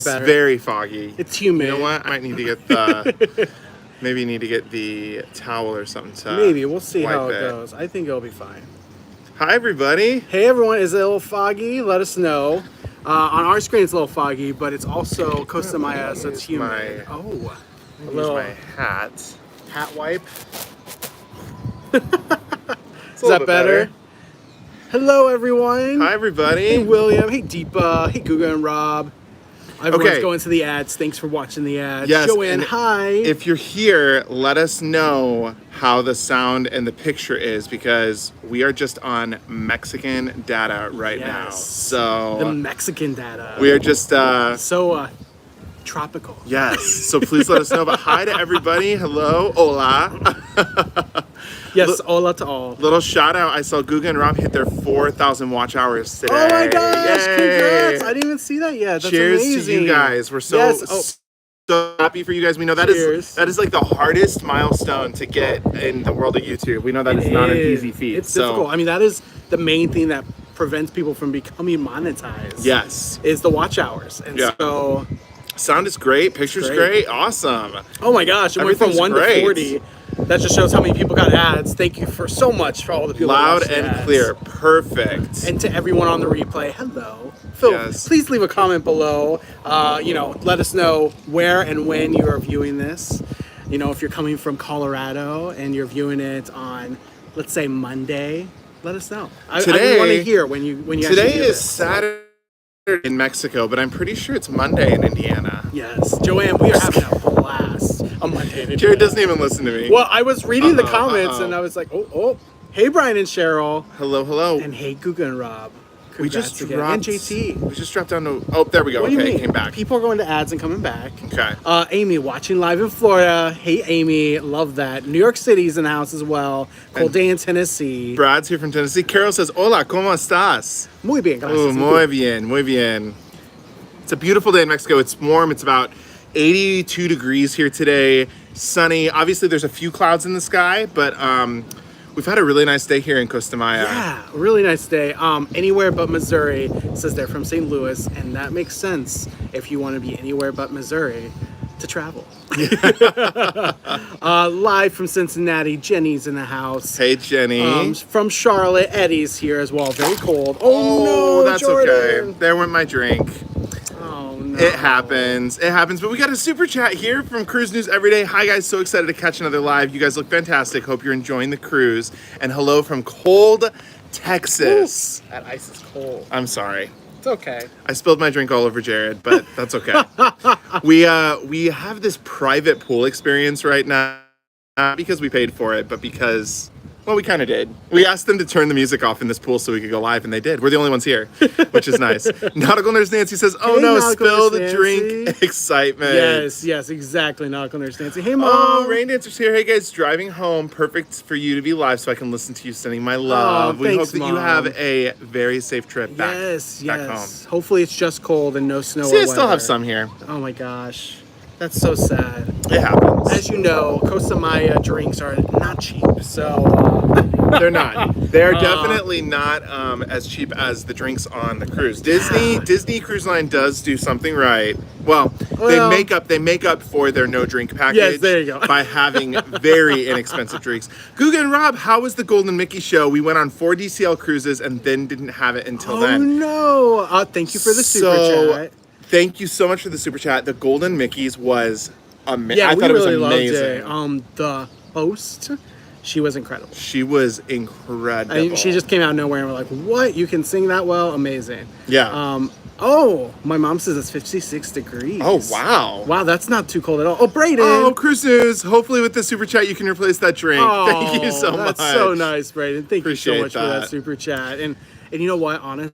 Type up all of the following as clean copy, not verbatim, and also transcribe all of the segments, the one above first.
Better. very foggy. It's humid. You know what? I might need to get the maybe need to get the towel or something to Maybe we'll see wipe how it goes. I think it'll be fine. Hi everybody. Hey everyone, is it a little foggy? Let us know. On our screen it's a little foggy, but it's also Costa Maya, so it's humid. Oh, a little my hat. hat wipe. Is that better? Hello everyone. Hi everybody. Hey William. Hey Deepa. Hey Guga and Rob. Everyone's Okay. going to the ads. Thanks for watching the ads. Yes, Joanne, and hi. If you're here, let us know how the sound and the picture is because we are just on Mexican data right now. Yes. So The Mexican data. we are just So tropical. yes. So please let us know. But hi to everybody. Hello. Hola. Yes, hola to all. Little shout out. I saw Guga and Rob hit their 4,000 watch hours today. Oh my gosh, Yay. congrats. I didn't even see that yet. That's Cheers amazing. to you guys. We're so Yes. Oh. so happy for you guys. We know that Cheers. is like the hardest milestone to get in the world of YouTube. We know that is not an easy feat. It's difficult. I mean, that is the main thing that prevents people from becoming monetized. Yes. Is the watch hours. And Yeah. so, Sound is great. Picture's great. Awesome. oh my gosh, it went from Everything's 1 great. to 40. That just shows how many people got ads. Thank you so much for all the people that Loud watched the and ads. clear. Perfect. And to everyone on the replay, hello. Phil, Yes. please leave a comment below. Let us know where and when you are viewing this. You know, if you're coming from Colorado and you're viewing it on, let's say, Monday, let us know. I Today- want to hear when you actually Today view is this. Saturday in Mexico, but I'm pretty sure it's Monday in Indiana. Yes, Joanne, we are having a blast on Monday. Jared doesn't even listen to me. Well, I was reading the Uh-oh, comments uh-oh. and I was like, oh, hey Brian and Cheryl, Hello, hello. and hey Guga and Rob. We Congrats just again. dropped. And JT. We just dropped down to. Oh, there we go. What do you Okay, mean? came back. People are going to ads and coming back. Okay. Amy watching live in Florida. Hey Amy, love that. New York City's in the house as well. Cold And day in Tennessee. Brad's here from Tennessee. Carol says, "Hola, cómo estás?" Muy bien, gracias. Oh, muy bien, muy bien. It's a beautiful day in Mexico. It's warm. It's about 82 degrees here today. Sunny. Obviously, there's a few clouds in the sky, but we've had a really nice day here in Costa Maya. Yeah, really nice day. Anywhere but Missouri, says they're from St. Louis, and that makes sense if you want to be anywhere but Missouri to travel. Live from Cincinnati, Jenny's in the house. Hey, Jenny. From Charlotte, Eddie's here as well. Very cold. Oh, no, that's Jordan. okay. There went my drink. Oh no. It happens. It happens. But we got a super chat here from Cruise News Everyday. Hi, guys. So excited to catch another live. You guys look fantastic. Hope you're enjoying the cruise. And hello from cold Texas. That ice is cold. I'm sorry. It's okay. I spilled my drink all over Jared, but that's okay. we have this private pool experience right now. Not because we paid for it, but because, well, we kind of did. We asked them to turn the music off in this pool so we could go live, and they did. We're the only ones here, which is nice. Nautical Nurse Nancy says, oh Hey, no, Nautical spill Nurse the drink Nancy. excitement. Yes, exactly. Nautical Nurse Nancy. Hey, Mom. Oh, Rain Dancer's here. Hey, guys, driving home. Perfect for you to be live so I can listen to you sending my love. We thanks, hope that you Mom. have a very safe trip back, back home. Hopefully it's just cold and no snow See, or I still have weather. some here. Oh my gosh. That's so sad. It happens. As you know, Costa Maya drinks are not cheap, so They're not. They're definitely not as cheap as the drinks on the cruise. Disney Cruise Line does do something right. Well, they make up for their no drink package. Yes, there you go. By having very inexpensive drinks. Guga and Rob, how was the Golden Mickey show? We went on 4 DCL cruises and then didn't have it until then. Oh no! Thank you for the super chat. Thank you so much for the super chat. The Golden Mickey's was amazing. Yeah, I we thought really it was amazing. loved it. The host, she was incredible. She was incredible. I mean, she just came out of nowhere and we're like, "What? You can sing that well? Amazing!" Yeah. Oh, my mom says it's 56 degrees. Oh, wow. Wow, that's not too cold at all. Oh, Brayden. Oh, Cruise News. Hopefully with the super chat you can replace that drink. Oh, Thank you so much. That's so nice, Brayden. Thank Appreciate you so much for that that. super chat. And you know what? Honest,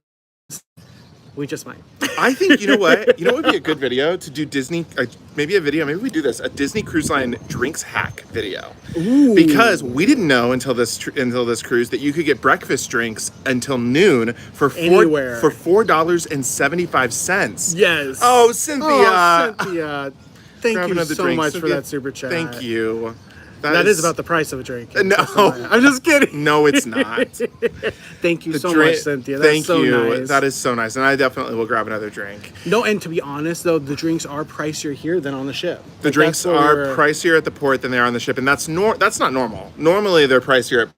we just might. I think, you know what? You know what would be a good video to do Disney, maybe we do this, a Disney Cruise Line drinks hack video. Ooh. Because we didn't know until this cruise that you could get breakfast drinks until noon for Anywhere. $4.75. Yes. Oh, Cynthia. Oh, Cynthia. Thank Grab you another so drink, much for Cynthia. that super chat. Thank you. That is about the price of a drink. No. I'm just kidding. No, it's not. Thank you so much, Cynthia. That's Thank you. Nice. That is so nice. And I definitely will grab another drink. No, and to be honest, though, the drinks are pricier here than on the ship. The drinks are pricier at the port than they are on the ship. And that's not normal. Normally, they're pricier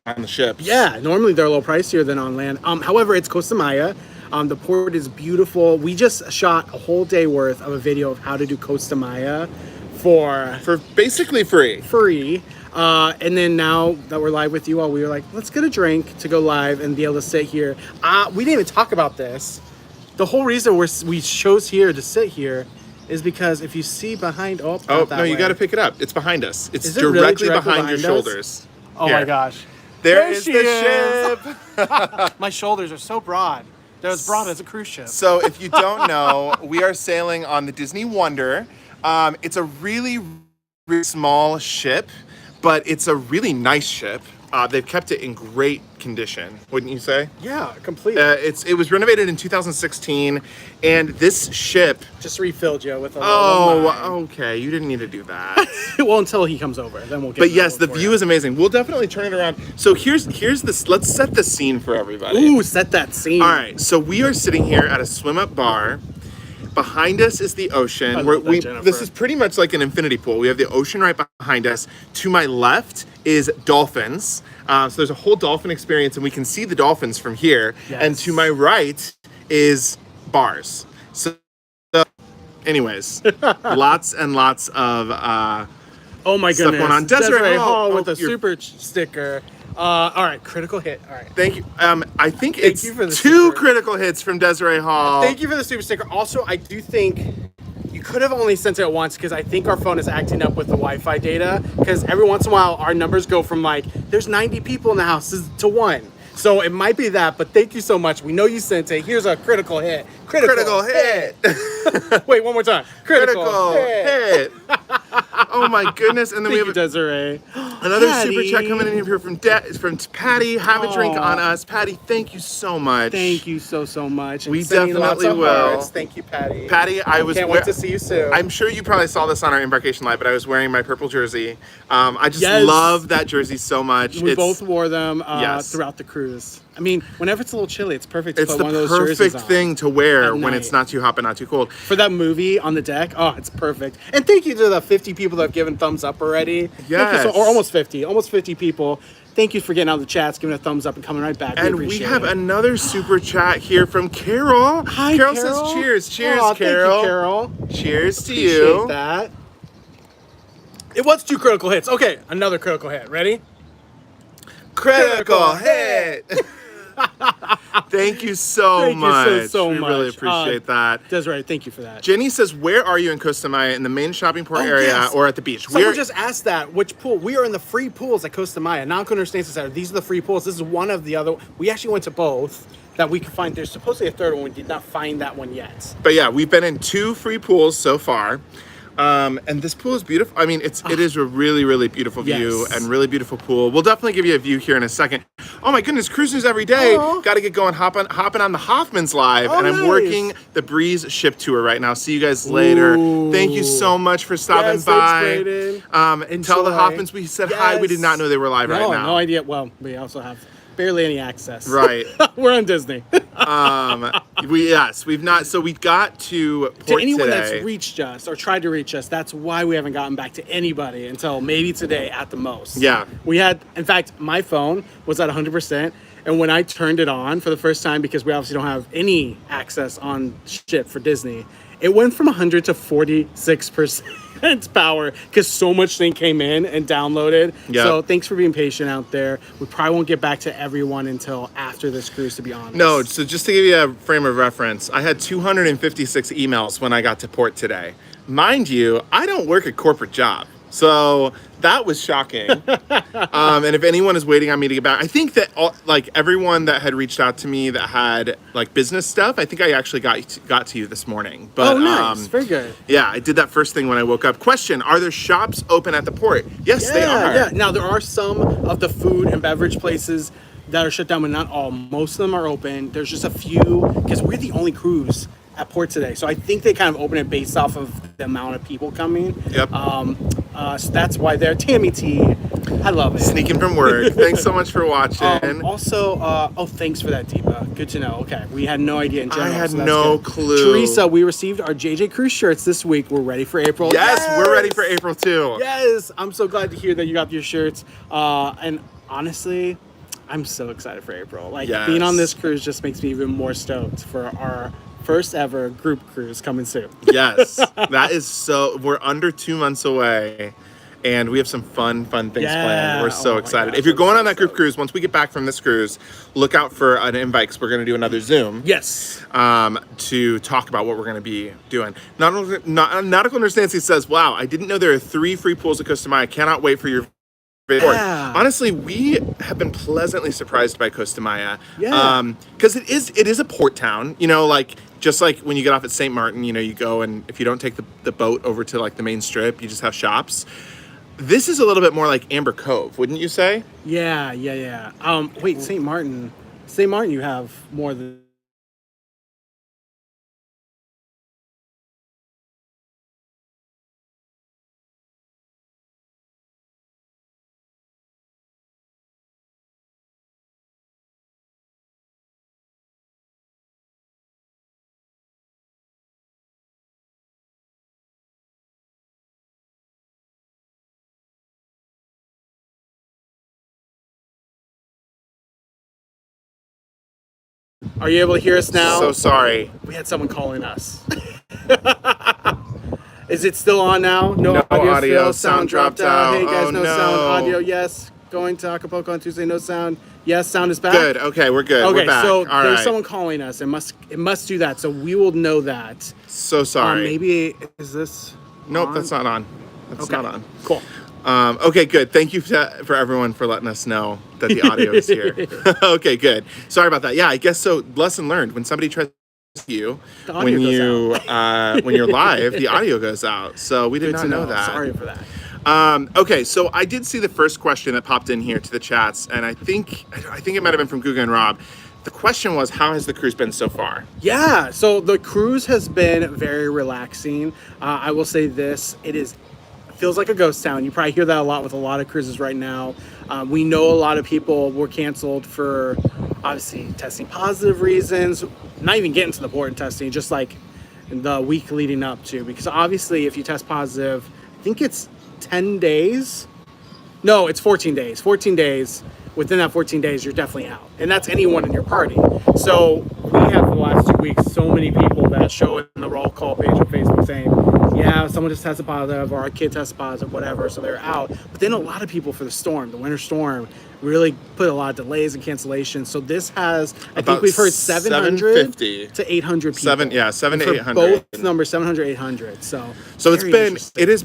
on the ships. Yeah, normally they're a little pricier than on land. However, it's Costa Maya. The port is beautiful. We just shot a whole day worth of a video of how to do Costa Maya for basically free. And then now that we're live with you all, we were like, let's get a drink to go live and be able to sit here. We didn't even talk about this. The whole reason we chose here to sit here is because if you see behind... Oh, no, you got to pick it up. It's behind us. It's directly behind your shoulders. Oh my gosh. There is the ship. My shoulders are so broad. They're as broad as a cruise ship. So if you don't know, we are sailing on the Disney Wonder. It's a really, really small ship, but it's a really nice ship. They've kept it in great condition, wouldn't you say? Yeah, completely. It was renovated in 2016, and this ship... Just refilled you with a Oh, okay. You didn't need to do that. Well, until he comes over, then we'll get... But yes, the view is amazing. We'll definitely turn it around. So here's this... Let's set the scene for everybody. Ooh, set that scene. All right, so we are sitting here at a swim-up bar. Behind us is the ocean. This is pretty much like an infinity pool. We have the ocean right behind us. To my left is Dolphins. So there's a whole dolphin experience, and we can see the dolphins from here. Yes. And to my right is bars. So anyways, lots and lots of oh my stuff goodness. going on. Desiree Hall with a super sticker. All right, critical hit. All right. Thank you. I think it's two critical hits from Desiree Hall. Thank you for the super sticker. Also, I do think you could have only sent it once because I think our phone is acting up with the Wi-Fi data. Because every once in a while, our numbers go from like, there's 90 people in the house to 1. So it might be that, but thank you so much. We know you sent it. Here's a critical hit. Critical hit. Wait, one more time. Critical hit. Oh my goodness! And then we have Desiree. Another Patty. super chat coming in here from Patty. Have a drink on us, Patty. Thank you so much. Thank you so much. We definitely will. Hearts. Thank you, Patty. Patty, Can't wait to see you soon. I'm sure you probably saw this on our Embarkation Live, but I was wearing my purple jersey. I just love that jersey so much. We both wore them throughout the cruise. I mean, whenever it's a little chilly, it's perfect to put one of those jerseys on. It's the perfect thing to wear when it's not too hot but not too cold. For that movie on the deck, it's perfect. And thank you to the 50 people that have given thumbs up already. Yes. Or almost 50 people. Thank you for getting out of the chats, giving a thumbs up, and coming right back. And we have another super chat here from Carol. Hi, Carol. Carol says cheers. Cheers, Carol. Thank you, Carol. Cheers to Appreciate you. That. It was 2 critical hits. Okay, another critical hit. Ready? Critical hit. Thank you so much. Thank you so much. We really appreciate that. Desiree, thank you for that. Jenny says, where are you in Costa Maya? In the main shopping port area or at the beach? Someone just asked that. Which pool? We are in the free pools at Costa Maya. Non-Coder States Center. These are the free pools. This is one of the other. We actually went to both that we could find. There's supposedly a third one. We did not find that one yet. But yeah, we've been in 2 free pools so far. And this pool is beautiful. I mean, it is a really, really beautiful view and really beautiful pool. We'll definitely give you a view here in a second. Oh my goodness, cruise news every day. Got to get going, hopping on the Hoffman's live. And I'm working the Breeze ship tour right now. See you guys later. Thank you so much for stopping by. And tell the Hoffmans we said hi. We did not know they were live right now. No idea. Well, we also have barely any access. Right. We're on Disney. We've not. So we got to port to anyone today. That's reached us or tried to reach us, that's why we haven't gotten back to anybody until maybe today at the most. Yeah. We had, in fact, my phone was at 100%. And when I turned it on for the first time, because we obviously don't have any access on ship for Disney, it went from 100 to 46% power because so much thing came in and downloaded. Yep. So thanks for being patient out there. We probably won't get back to everyone until after this cruise, to be honest. No, so just to give you a frame of reference, I had 256 emails when I got to port today. Mind you, I don't work a corporate job. So that was shocking. And if anyone is waiting on me to get back, I think that everyone that had reached out to me that had business stuff, I think I actually got to you this morning. But, nice. Very good. Yeah, I did that first thing when I woke up. Question, are there shops open at the port? Yes, they are. Yeah. Now, there are some of the food and beverage places that are shut down, but not all. Most of them are open. There's just a few, because we're the only cruise at port today. So I think they kind of open it based off of the amount of people coming. Yep. So that's why they're Tammy T. I love it. Sneaking from work. Thanks so much for watching. Also, thanks for that, Deepa. Good to know. Okay, we had no idea in general. I had so that's no good. clue. Teresa, we received our JJ Cruise shirts this week. We're ready for April. Yes, we're ready for April too. Yes, I'm so glad to hear that you got your shirts. And honestly, I'm so excited for April. Like, being on this cruise just makes me even more stoked for our first ever group cruise coming soon. Yes, that is so. We're under 2 months away. And we have some fun things planned. We're so excited. Gosh, if you're going on that group cruise, once we get back from this cruise, look out for an invite because we're going to do another Zoom. Yes. To talk about what we're going to be doing. Nautical Understancy says, wow, I didn't know there are 3 free pools at Costa Maya. Cannot wait for your report. Yeah. Honestly, we have been pleasantly surprised by Costa Maya. Yeah. Because it is a port town, you know, like just like when you get off at St. Martin, you know, you go and if you don't take the boat over to like the main strip, you just have shops. This is a little bit more like Amber Cove, wouldn't you say? Yeah. Wait, St. Martin. St. Martin, you have more than. Are you able to hear us now? So sorry. We had someone calling us. Is it still on now? No audio. Still? Sound dropped out. Hey guys, Oh, no no. sound. Audio, yes. Going to Acapulco on Tuesday, no sound. Yes, sound is back. Good. Okay, we're good. Okay, We're back. so All there's right. someone calling us. It must do that. So we will know that. So sorry. Maybe is this? Nope, on? that's not on. That's not on. Cool. Okay, good. Thank you for everyone for letting us know that the audio is here. Okay, good. Sorry about that. Yeah, I guess so. Lesson learned: when somebody tries to you, when you're live, the audio goes out. So we did not know that. Sorry for that. Okay, so I did see the first question that popped in here to the chats, and I think it might have been from Guga and Rob. The question was, how has the cruise been so far? Yeah, so the cruise has been very relaxing. I will say this: it feels like a ghost town. You probably hear that a lot with a lot of cruises right now. We know a lot of people were canceled for obviously testing positive reasons, not even getting to the port and testing, just like the week leading up to, because obviously if you test positive, I think it's 10 days. No, it's 14 days. 14 days. Within that 14 days, you're definitely out. And that's anyone in your party. So we have for the last 2 weeks so many people that show in the roll call page on Facebook saying, yeah, someone just tested positive or our kid tested positive, whatever, so they're out. But then a lot of people for the winter storm, really put a lot of delays and cancellations. So this has, I think we've heard 700 to 800 people. 7 to 800. Both numbers, 700, 800. So it's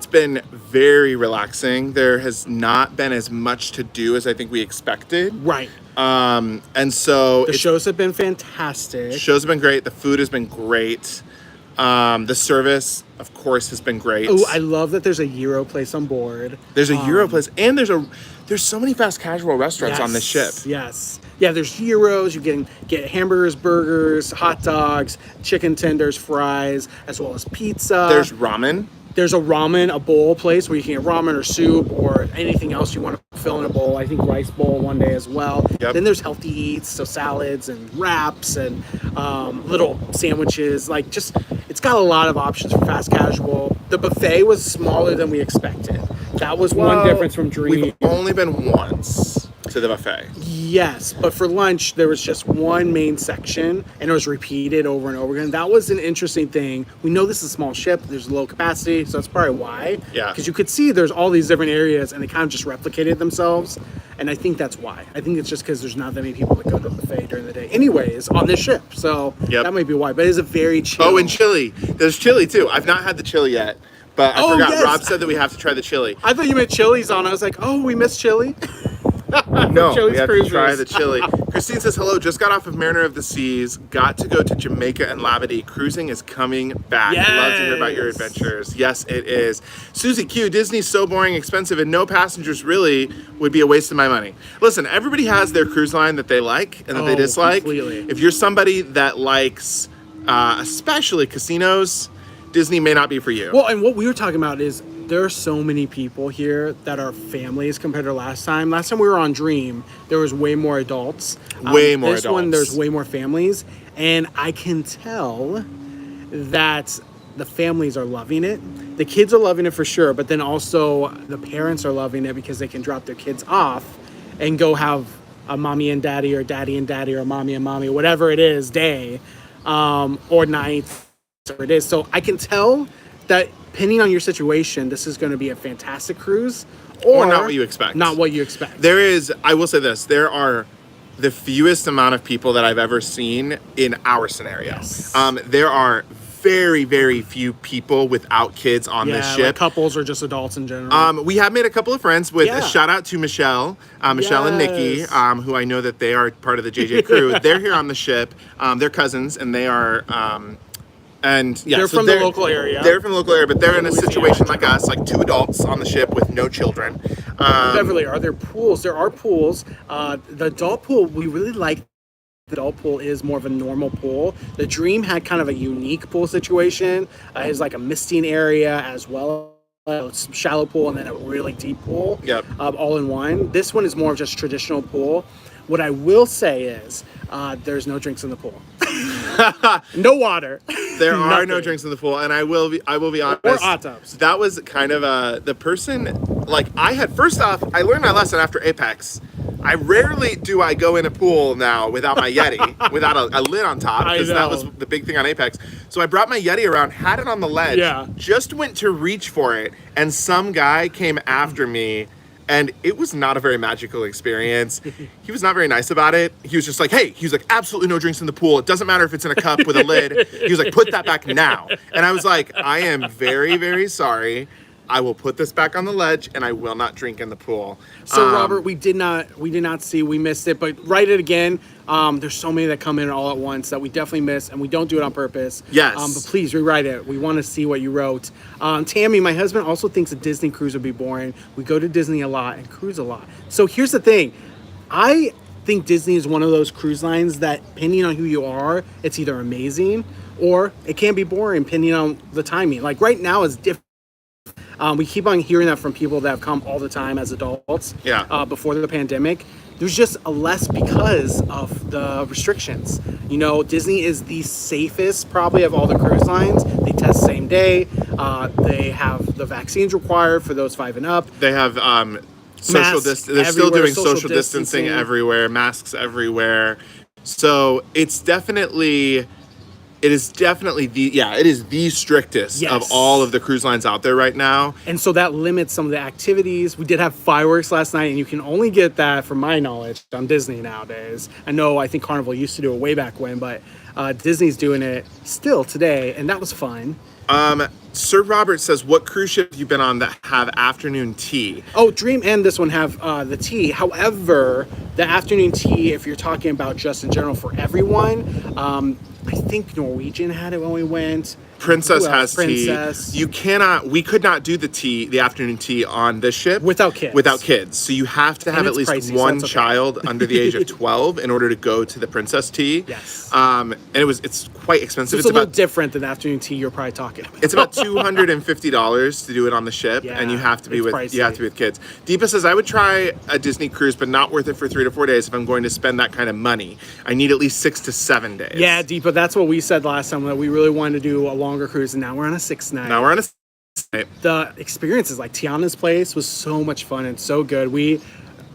been very relaxing. There has not been as much to do as I think we expected. Right. And so the shows have been fantastic. Shows have been great. The food has been great. The service, of course, has been great. Oh, I love that there's a Euro place on board. There's a Euro place, and there's so many fast casual restaurants on this ship. Yes. Yeah, there's Euros. You can get hamburgers, burgers, hot dogs, chicken tenders, fries, as well as pizza. There's ramen. There's a bowl place where you can get ramen or soup or anything else you want to fill in a bowl. I think rice bowl one day as well. Yep. Then there's healthy eats, so salads and wraps and little sandwiches. Like it's got a lot of options for fast casual. The buffet was smaller than we expected. That was one difference from Dream. We've only been once to the buffet. Yes, but for lunch, there was just one main section, and it was repeated over and over again. That was an interesting thing. We know this is a small ship. There's low capacity, so that's probably why. Yeah. Because you could see there's all these different areas, and they kind of just replicated themselves. And I think that's why. I think it's just because there's not that many people that go to the buffet during the day anyways on this ship. So that might be why. But it's a very chill. Oh, and chili. There's chili, too. I've not had the chili yet. But I forgot. Yes. Rob said that we have to try the chili. I thought you meant chili's on. I was like, oh, we missed chili. No, Chili's we have cruises. to try the chili. Christine says, hello, just got off of Mariner of the Seas. Got to go to Jamaica and Labadee. Cruising is coming back. Yes. Love to hear about your adventures. Yes, it is. Susie Q, Disney's so boring, expensive, and no passengers really would be a waste of my money. Listen, everybody has their cruise line that they like and that they dislike. Completely. If you're somebody that likes, especially casinos, Disney may not be for you. Well, and what we were talking about is there are so many people here that are families compared to last time. Last time we were on Dream, there was way more adults. Way more this adults. one, there's way more families. And I can tell that the families are loving it. The kids are loving it for sure, but then also the parents are loving it because they can drop their kids off and go have a mommy and daddy or mommy and mommy, whatever it is, day or night, whatever it is. So I can tell that depending on your situation, this is going to be a fantastic cruise Or not what you expect. Not what you expect. There is, I will say this, there are the fewest amount of people that I've ever seen in our scenario. Yes. There are very, very few people without kids on this ship. Like couples or just adults in general. We have made a couple of friends with a Yeah. shout out to Michelle and Nikki, Yes. who I know that they are part of the JJ crew. They're here on the ship. They're cousins, and they are, and yeah, They're from the local area. They're from the local area, but they're in a Louisiana. situation like us, like two adults on the ship with no children. Beverly, are there pools? There are pools. The adult pool, we really like. The adult pool is more of a normal pool. The Dream had kind of a unique pool situation. It's like a misting area as well. Some shallow pool and then a really deep pool. Yep. All in one. This one is more of just traditional pool. What I will say is there's no drinks in the pool. No water. There are no Nothing. drinks in the pool, and I will be honest. Or hot tubs. That was kind of the person. Like first off, I learned my lesson after Apex. I rarely do I go in a pool now without my Yeti, without a lid on top, because that was the big thing on Apex. So I brought my Yeti around, had it on the ledge, just went to reach for it, and some guy came after me. And it was not a very magical experience. He was not very nice about it. He was just like, hey, he was like, absolutely no drinks in the pool. It doesn't matter if it's in a cup with a lid. He was like, put that back now. And I was like, I am very, very sorry. I will put this back on the ledge and I will not drink in the pool. So Robert, we did not see, we missed it, but write it again. There's so many that come in all at once that we definitely miss, and we don't do it on purpose. Yes. But please rewrite it. We want to see what you wrote. Tammy, my husband, also thinks a Disney cruise would be boring. We go to Disney a lot and cruise a lot. So here's the thing. I think Disney is one of those cruise lines that, depending on who you are, it's either amazing or it can be boring, depending on the timing. Like right now is different. We keep on hearing that from people that have come all the time as adults. Before the pandemic, there's just a less because of the restrictions. You know, Disney is the safest probably of all the cruise lines. They test same day. They have the vaccines required for those 5 and up. They have social distance. They're still doing social distancing everywhere, masks everywhere. So it is definitely the strictest of all of the cruise lines out there right now. And so that limits some of the activities. We did have fireworks last night, and you can only get that, from my knowledge, on Disney nowadays. I think Carnival used to do it way back when, but Disney's doing it still today, and that was fun. Sir Robert says, what cruise ship have you been on that have afternoon tea? Oh, Dream and this one have the tea. However, the afternoon tea, if you're talking about just in general for everyone, I think Norwegian had it when we went. Princess has Princess. tea. We could not do the afternoon tea on this ship. Without kids. Without kids. So you have to have at least pricey, so one that's okay. child under the age of 12 in order to go to the Princess tea. Yes. And it's quite expensive. So it's a little different than the afternoon tea you're probably talking about. It's about $250 to do it on the ship, and you have to be with kids. Deepa says, I would try a Disney cruise, but not worth it for 3 to 4 days if I'm going to spend that kind of money. I need at least 6 to 7 days. Yeah, Deepa, that's what we said last time, that we really wanted to do a longer cruise, and now we're on a 6th night. The experiences, like Tiana's place, was so much fun and so good. We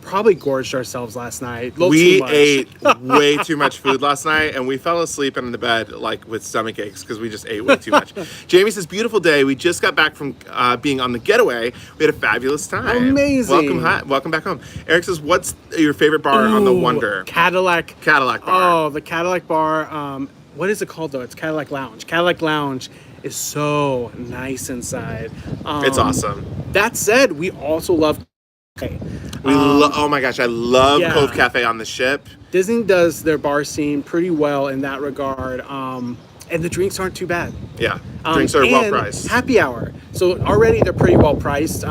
probably gorged ourselves last night. We ate way too much food last night, and we fell asleep in the bed like with stomach aches because we just ate way too much. Jamie says, beautiful day. We just got back from being on the getaway. We had a fabulous time. Amazing. Welcome back home. Eric says, what's your favorite bar on the Wonder? Cadillac bar. Oh, the Cadillac bar. What is it called though? It's Cadillac Lounge. Cadillac Lounge is so nice inside. It's awesome. That said, we also love Cafe. Oh my gosh, I love Cove Cafe on the ship. Disney does their bar scene pretty well in that regard. And the drinks aren't too bad. Yeah, drinks are well priced. Happy hour. So already they're pretty well priced.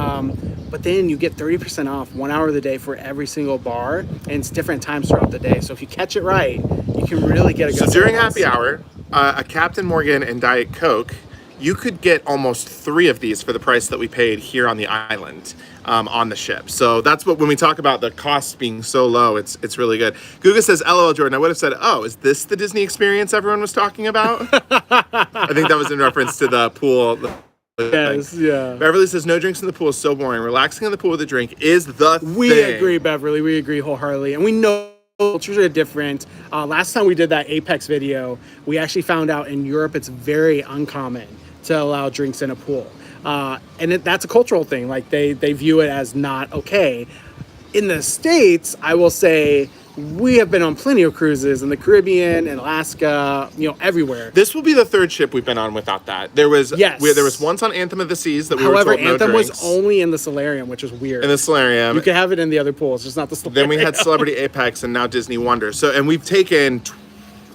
But then you get 30% off 1 hour of the day for every single bar, and it's different times throughout the day. So if you catch it right, you can really get a good. So during happy hour, a Captain Morgan and Diet Coke you could get almost 3 of these for the price that we paid here on the island, on the ship. So that's what, when we talk about the cost being so low, it's really good. Guga says, LOL, Jordan, I would have said, oh, is this the Disney experience everyone was talking about? I think that was in reference to the pool. Yes, yeah. Beverly says, no drinks in the pool is so boring. Relaxing in the pool with a drink is the We thing. agree, Beverly. We agree wholeheartedly. And we know cultures are different. Last time we did that Apex video, we actually found out in Europe it's very uncommon to allow drinks in a pool. And that's a cultural thing. Like they view it as not okay. In the States, I will say, we have been on plenty of cruises in the Caribbean and Alaska, everywhere. This will be the 3rd ship we've been on without that. There was there was once on Anthem of the Seas that we were told no drinks. Anthem was only in the solarium, which is weird. In the solarium. You could have it in the other pools, just not the solarium. Then we had Celebrity Apex and now Disney Wonder. So, and we've taken,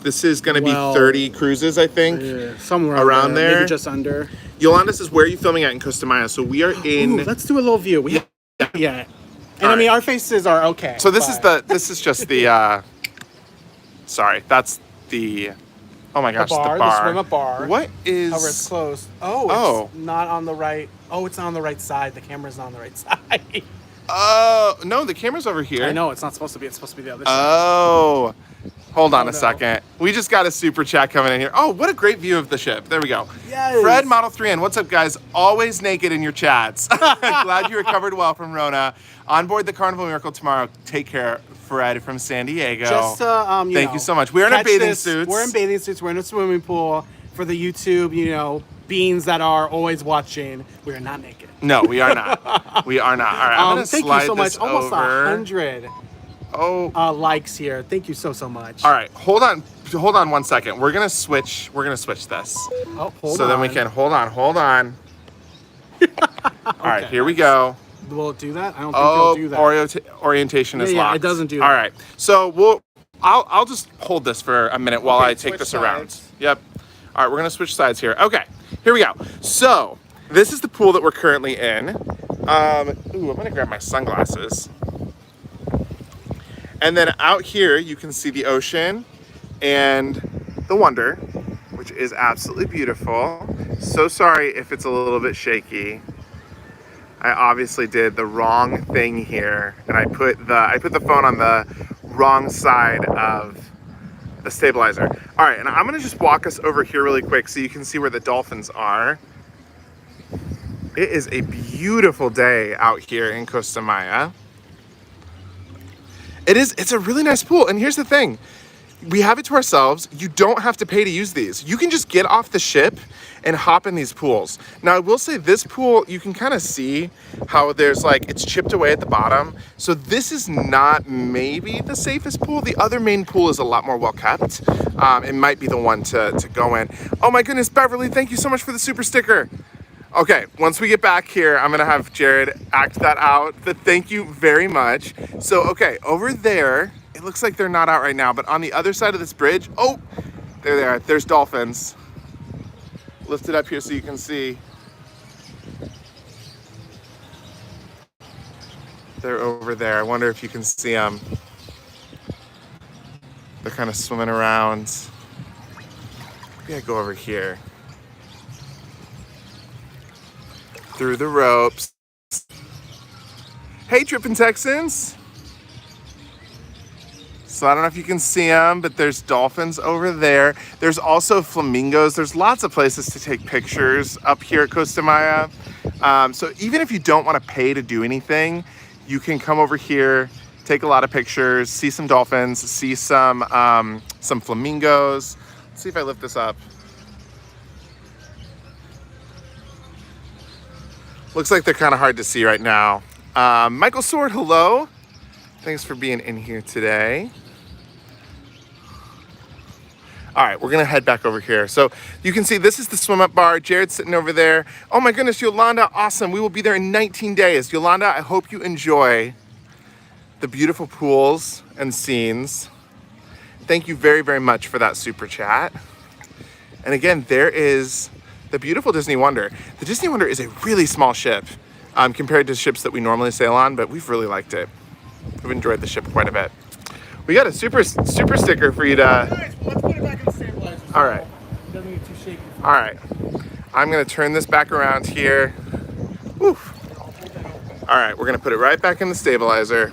this is going to be 30 cruises, I think. Yeah, somewhere around there. Maybe just under. Yolanda says, where are you filming at in Costa Maya? So we are in... Ooh, let's do a little view. Yeah. And I mean, our faces are okay. So this is just the, sorry, that's the, oh my gosh, the bar. The swim-up bar. What is... However, it's closed. Oh, it's not on the right. Oh, it's not on the right side. The camera's not on the right side. No, the camera's over here. I know, it's not supposed to be. It's supposed to be the other side. Oh, hold on a second. We just got a super chat coming in here. Oh, what a great view of the ship. There we go. Yes. Fred Model 3N, what's up, guys? Always naked in your chats. Glad you recovered well from Rona. On board the Carnival Miracle tomorrow. Take care, Fred from San Diego. Just thank you so much. We're in our bathing suits. We're in bathing suits. We're in a swimming pool. For the YouTube, beings that are always watching, we are not naked. No, we are not. We are not. All right, I'm gonna thank slide you so much. this Almost over. 100 likes here. Thank you so much. All right, hold on 1 second. We're gonna switch this. Oh, hold on. So then we can hold on. All right, here we go. Will it do that? I don't think it'll do that. Orientation is locked. Yeah, it doesn't do that. All right, so I'll just hold this for a minute while I take this around. Yep. All right, we're gonna switch sides here. Okay, here we go. So this is the pool that we're currently in. Ooh, I'm gonna grab my sunglasses. And then out here, you can see the ocean and the Wonder, which is absolutely beautiful. So sorry if it's a little bit shaky. I obviously did the wrong thing here, and I put the phone on the wrong side of the stabilizer. All right, and I'm gonna just walk us over here really quick so you can see where the dolphins are. It is a beautiful day out here in Costa Maya. It's a really nice pool, and here's the thing. We have it to ourselves. You don't have to pay to use these. You can just get off the ship and hop in these pools. Now, I will say this pool, you can kind of see how there's it's chipped away at the bottom. So this is not maybe the safest pool. The other main pool is a lot more well kept. It might be the one to go in. Oh my goodness, Beverly, thank you so much for the super sticker. Okay, once we get back here, I'm gonna have Jared act that out. But thank you very much. So, okay, over there, it looks like they're not out right now, but on the other side of this bridge, oh, there they are. There's dolphins. Lift it up here so you can see. They're over there. I wonder if you can see them. They're kind of swimming around. Maybe I go over here. Through the ropes. Hey, Trippin' Texans. So I don't know if you can see them, but there's dolphins over there. There's also flamingos. There's lots of places to take pictures up here at Costa Maya. So even if you don't want to pay to do anything, you can come over here, take a lot of pictures, see some dolphins, see some flamingos. Let's see if I lift this up. Looks like they're kind of hard to see right now. Michael Sword, hello. Thanks for being in here today. All right, we're gonna head back over here. So you can see this is the swim up bar. Jared's sitting over there. Oh my goodness, Yolanda, awesome. We will be there in 19 days. Yolanda, I hope you enjoy the beautiful pools and scenes. Thank you very, very much for that super chat. And again, there is the beautiful Disney Wonder. The Disney Wonder is a really small ship compared to ships that we normally sail on, but we've really liked it. We've enjoyed the ship quite a bit. We got a super sticker for you to... Guys, let's put it back in the stabilizer. All right. It doesn't get too shaky. All right. I'm gonna turn this back around here. Woo. All right, we're gonna put it right back in the stabilizer.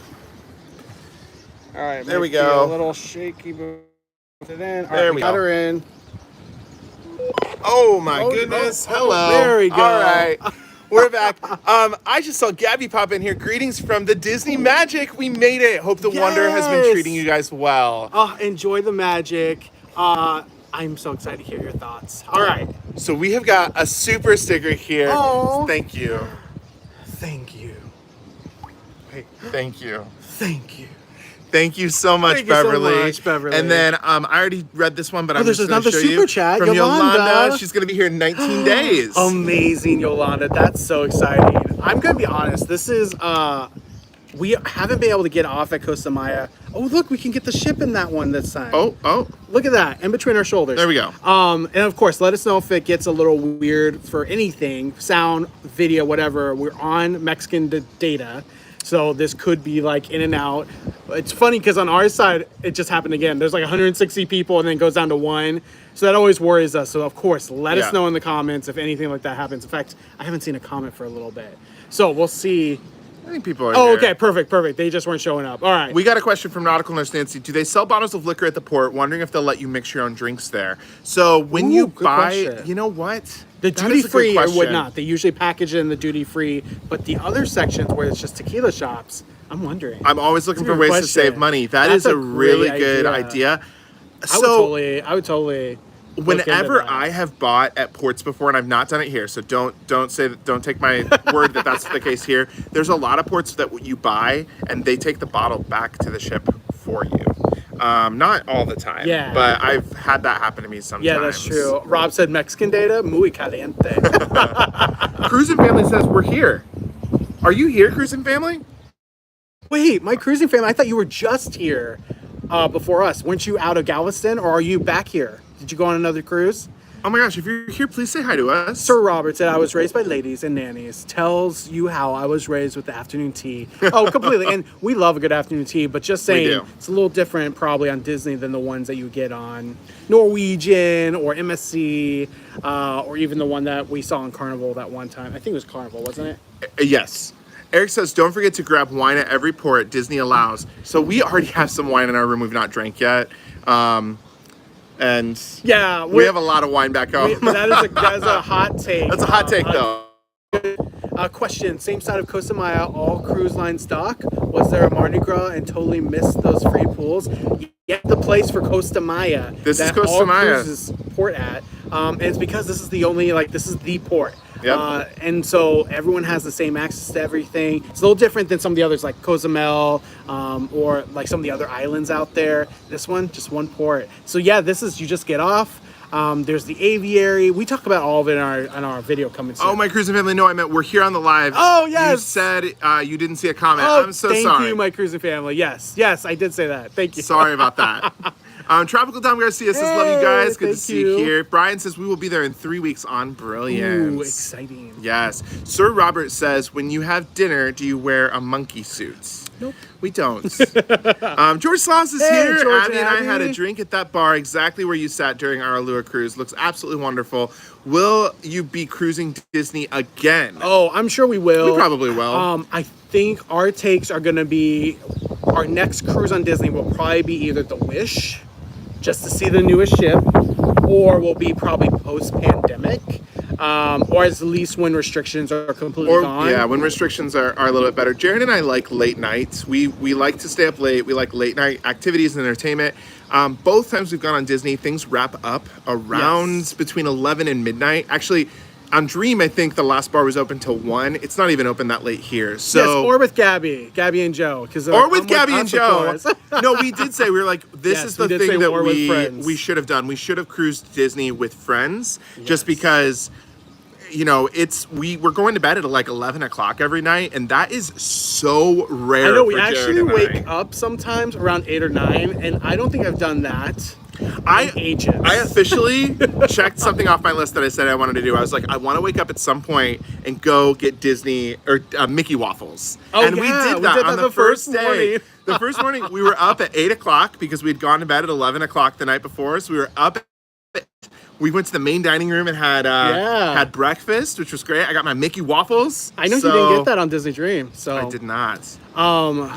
All right, there we might be go. a little shaky, but it in. All there right, we got go. her in. Oh my goodness! Hello. There we go. All right, we're back. I just saw Gabby pop in here. Greetings from the Disney Magic. We made it. Hope the Wonder has been treating you guys well. Oh, enjoy the magic. I'm so excited to hear your thoughts. All right. So we have got a super sticker here. Oh. Thank you. Thank you. Hey, thank you. Thank you. Thank you so much, Thank you Beverly. so much, Beverly. And then I already read this one, but I'm there's just going to another show super you chat, from Yolanda. She's going to be here in 19 days. Amazing, Yolanda. That's so exciting. I'm going to be honest. This is we haven't been able to get off at Costa Maya. Oh, look, we can get the ship in that one this time. Oh. Look at that, in between our shoulders. There we go. And of course, let us know if it gets a little weird for anything, sound, video, whatever. We're on Mexican data, so this could be like in and out. It's funny because on our side, it just happened again. There's like 160 people and then it goes down to 1. So that always worries us. So of course, let us know in the comments if anything like that happens. In fact, I haven't seen a comment for a little bit. So we'll see. I think people are Oh, here. okay, perfect. They just weren't showing up. All right. We got a question from Nautical Nurse Nancy. Do they sell bottles of liquor at the port? Wondering if they'll let you mix your own drinks there. So when you good buy, question. you know what? The That duty is a good free, I would question. not. They usually package it in the duty free, but the other sections where it's just tequila shops, I'm wondering. I'm always looking for Good ways to question. save money. That's That's a a really great good idea. idea. I would totally. look into Whenever that. I have bought at ports before, and I've not done it here, so don't take my word that that's the case here. There's a lot of ports that you buy and they take the bottle back to the ship for you. Not all the time, but I've had that happen to me sometimes. Yeah, that's true. Rob said Mexican data, muy caliente. Cruising Family says we're here. Are you here, Cruising Family? Wait, my cruising family, I thought you were just here before us. Weren't you out of Galveston, or are you back here? Did you go on another cruise? Oh my gosh, if you're here, please say hi to us. Sir Robert said, I was raised by ladies and nannies. Tells you how I was raised with the afternoon tea. Oh, completely. And we love a good afternoon tea, but just saying, it's a little different probably on Disney than the ones that you get on Norwegian or MSC, or even the one that we saw on Carnival that one time. I think it was Carnival, wasn't it? Yes. Eric says, don't forget to grab wine at every port Disney allows. So we already have some wine in our room we've not drank yet. And yeah, we have a lot of wine back home. That is a hot take. That's a hot take, though. Question, same side of Costa Maya, all cruise line stock. Was there a Mardi Gras and totally missed those free pools? Yeah, the place for Costa Maya. This is that Costa all Maya. cruises port at. And it's because this is the only, this is the port. Yep. And so everyone has the same access to everything. It's a little different than some of the others like Cozumel, or like some of the other islands out there. This one, just one port. So yeah, this is, you just get off. There's the aviary. We talk about all of it in our video coming soon. Oh, my Cruising Family, no, I meant we're here on the live. Oh, yes. You said you didn't see a comment. Oh, I'm so thank sorry. you, my Cruising Family. Yes, I did say that. Thank you. Sorry about that. Tropical Tom Garcia says, love you guys. Good to see you here. Brian says, we will be there in 3 weeks on Brilliant. Ooh, exciting. Yes. Sir Robert says, when you have dinner, do you wear a monkey suit? Nope. We don't. George Sloss is here. George Abby and I had a drink at that bar exactly where you sat during our Alua cruise. Looks absolutely wonderful. Will you be cruising Disney again? Oh, I'm sure we will. We probably will. I think our takes are going to be, our next cruise on Disney will probably be either the Wish, just to see the newest ship, or will be probably post-pandemic, or at least when restrictions are completely gone. Yeah, when restrictions are a little bit better. Jared and I like late nights. We like to stay up late. We like late night activities and entertainment. Both times we've gone on Disney, things wrap up around between 11 and midnight. Actually, on Dream, I think the last bar was open till 1. It's not even open that late here. So yes, or with Gabby and Joe. Or with Gabby and Joe. No, we did say, we were like, this is the thing that we should have done. We should have cruised Disney with friends, just because, you know, we're going to bed at like 11 o'clock every night, and that is so rare. I know, we actually wake up sometimes around 8 or 9, and I don't think I've done that. I officially checked something off my list that I said I wanted to do. I was like, I want to wake up at some point and go get Disney or Mickey waffles. Oh, and we did that on the first day. The first morning, we were up at 8 o'clock because we'd gone to bed at 11 o'clock the night before. So we were up at We went to the main dining room and had breakfast, which was great. I got my Mickey waffles. I know you didn't get that on Disney Dream, so I did not.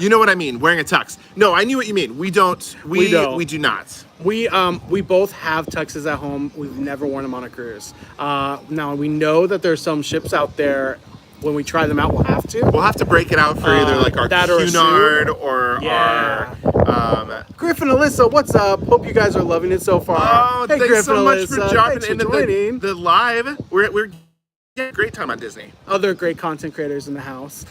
You know what I mean? Wearing a tux. No, I knew what you mean. We don't. We do not. We both have tuxes at home. We've never worn them on a cruise. Now we know that there's some ships out there. When we try them out, we'll have to. We'll have to break it out for either like our Cunard or our Griffin Alyssa, what's up? Hope you guys are loving it so far. Oh, hey, thanks Griffin so much Alyssa. for dropping Thanks into for joining. the live. We're getting a great time on Disney. Other great content creators in the house.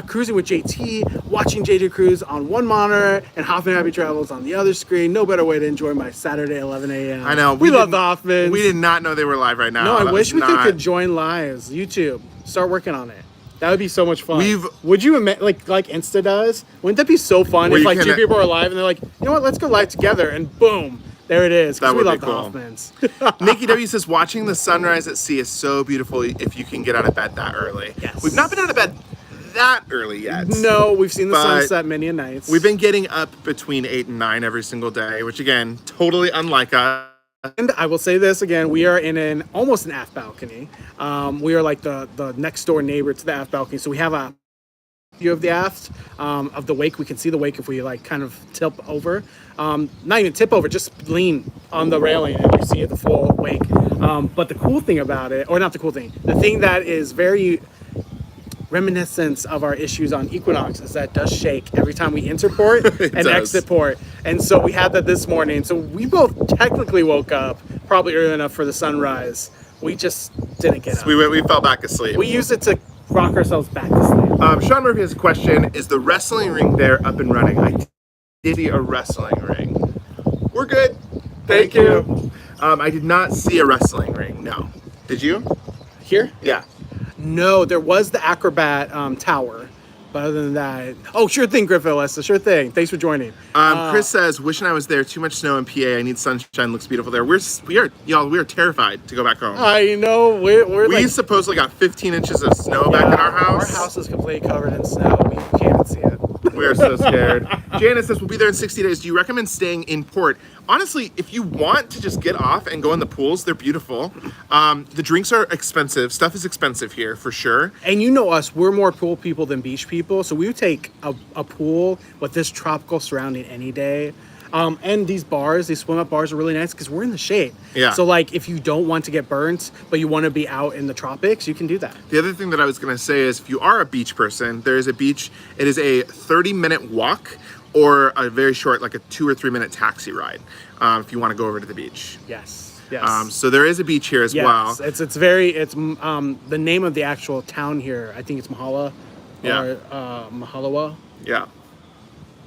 Cruising with JT, watching JJ Cruise on one monitor and Hoffman Happy Travels on the other screen. No better way to enjoy my Saturday 11 a.m. I know. We love the Hoffmans. We did not know they were live right now. No, I wish we could join lives. YouTube. Start working on it. That would be so much fun. Would you like Insta does? Wouldn't that be so fun if like two people are live and they're like, you know what, let's go live together, and boom, there it is. That would we be love cool. the Hoffmans. Nikki W says watching the sunrise at sea is so beautiful if you can get out of bed that early. Yes. We've not been out of bed that early yet. No, we've seen the sunset many a nights. We've been getting up between 8 and 9 every single day, which again, totally unlike us. And I will say this again, we are in almost an aft balcony. We are like the next door neighbor to the aft balcony. So we have a view of the aft, of the wake. We can see the wake if we like kind of tip over. Not even tip over, just lean on the railing and you see the full wake. But the cool thing about it, or not the cool thing, the thing that is very reminiscent of our issues on Equinox is that it does shake every time we enter port and exit port. And so we had that this morning. So we both technically woke up probably early enough for the sunrise. We just didn't get up. We fell back asleep. We used it to rock ourselves back to sleep. Sean Murphy has a question. Is the wrestling ring there up and running? I did see a wrestling ring. We're good. Thank you. I did not see a wrestling ring. No. Did you? Here? Yeah. No, there was the Acrobat tower. But other than that, oh, sure thing, Griffin Alyssa, sure thing. Thanks for joining. Chris says, wishing I was there. Too much snow in PA. I need sunshine. Looks beautiful there. We are terrified to go back home. I know. We like, supposedly got 15 inches of snow back in our house. Our house is completely covered in snow. We can't even see it. We're so scared. Janice says, we'll be there in 60 days. Do you recommend staying in port? Honestly, if you want to just get off and go in the pools, they're beautiful. The drinks are expensive. Stuff is expensive here, for sure. And you know us, we're more pool people than beach people. So we would take a pool with this tropical surrounding any day. And these swim-up bars are really nice because we're in the shade. Yeah. So, like, if you don't want to get burnt, but you want to be out in the tropics, you can do that. The other thing that I was going to say is if you are a beach person, there is a beach. It is a 30-minute walk or a very short, like a 2 or 3 minute taxi ride if you want to go over to the beach. Yes. Yes. So there is a beach here as well. It's the name of the actual town here. I think it's Mahala. Yeah. Or Mahalawa. Yeah.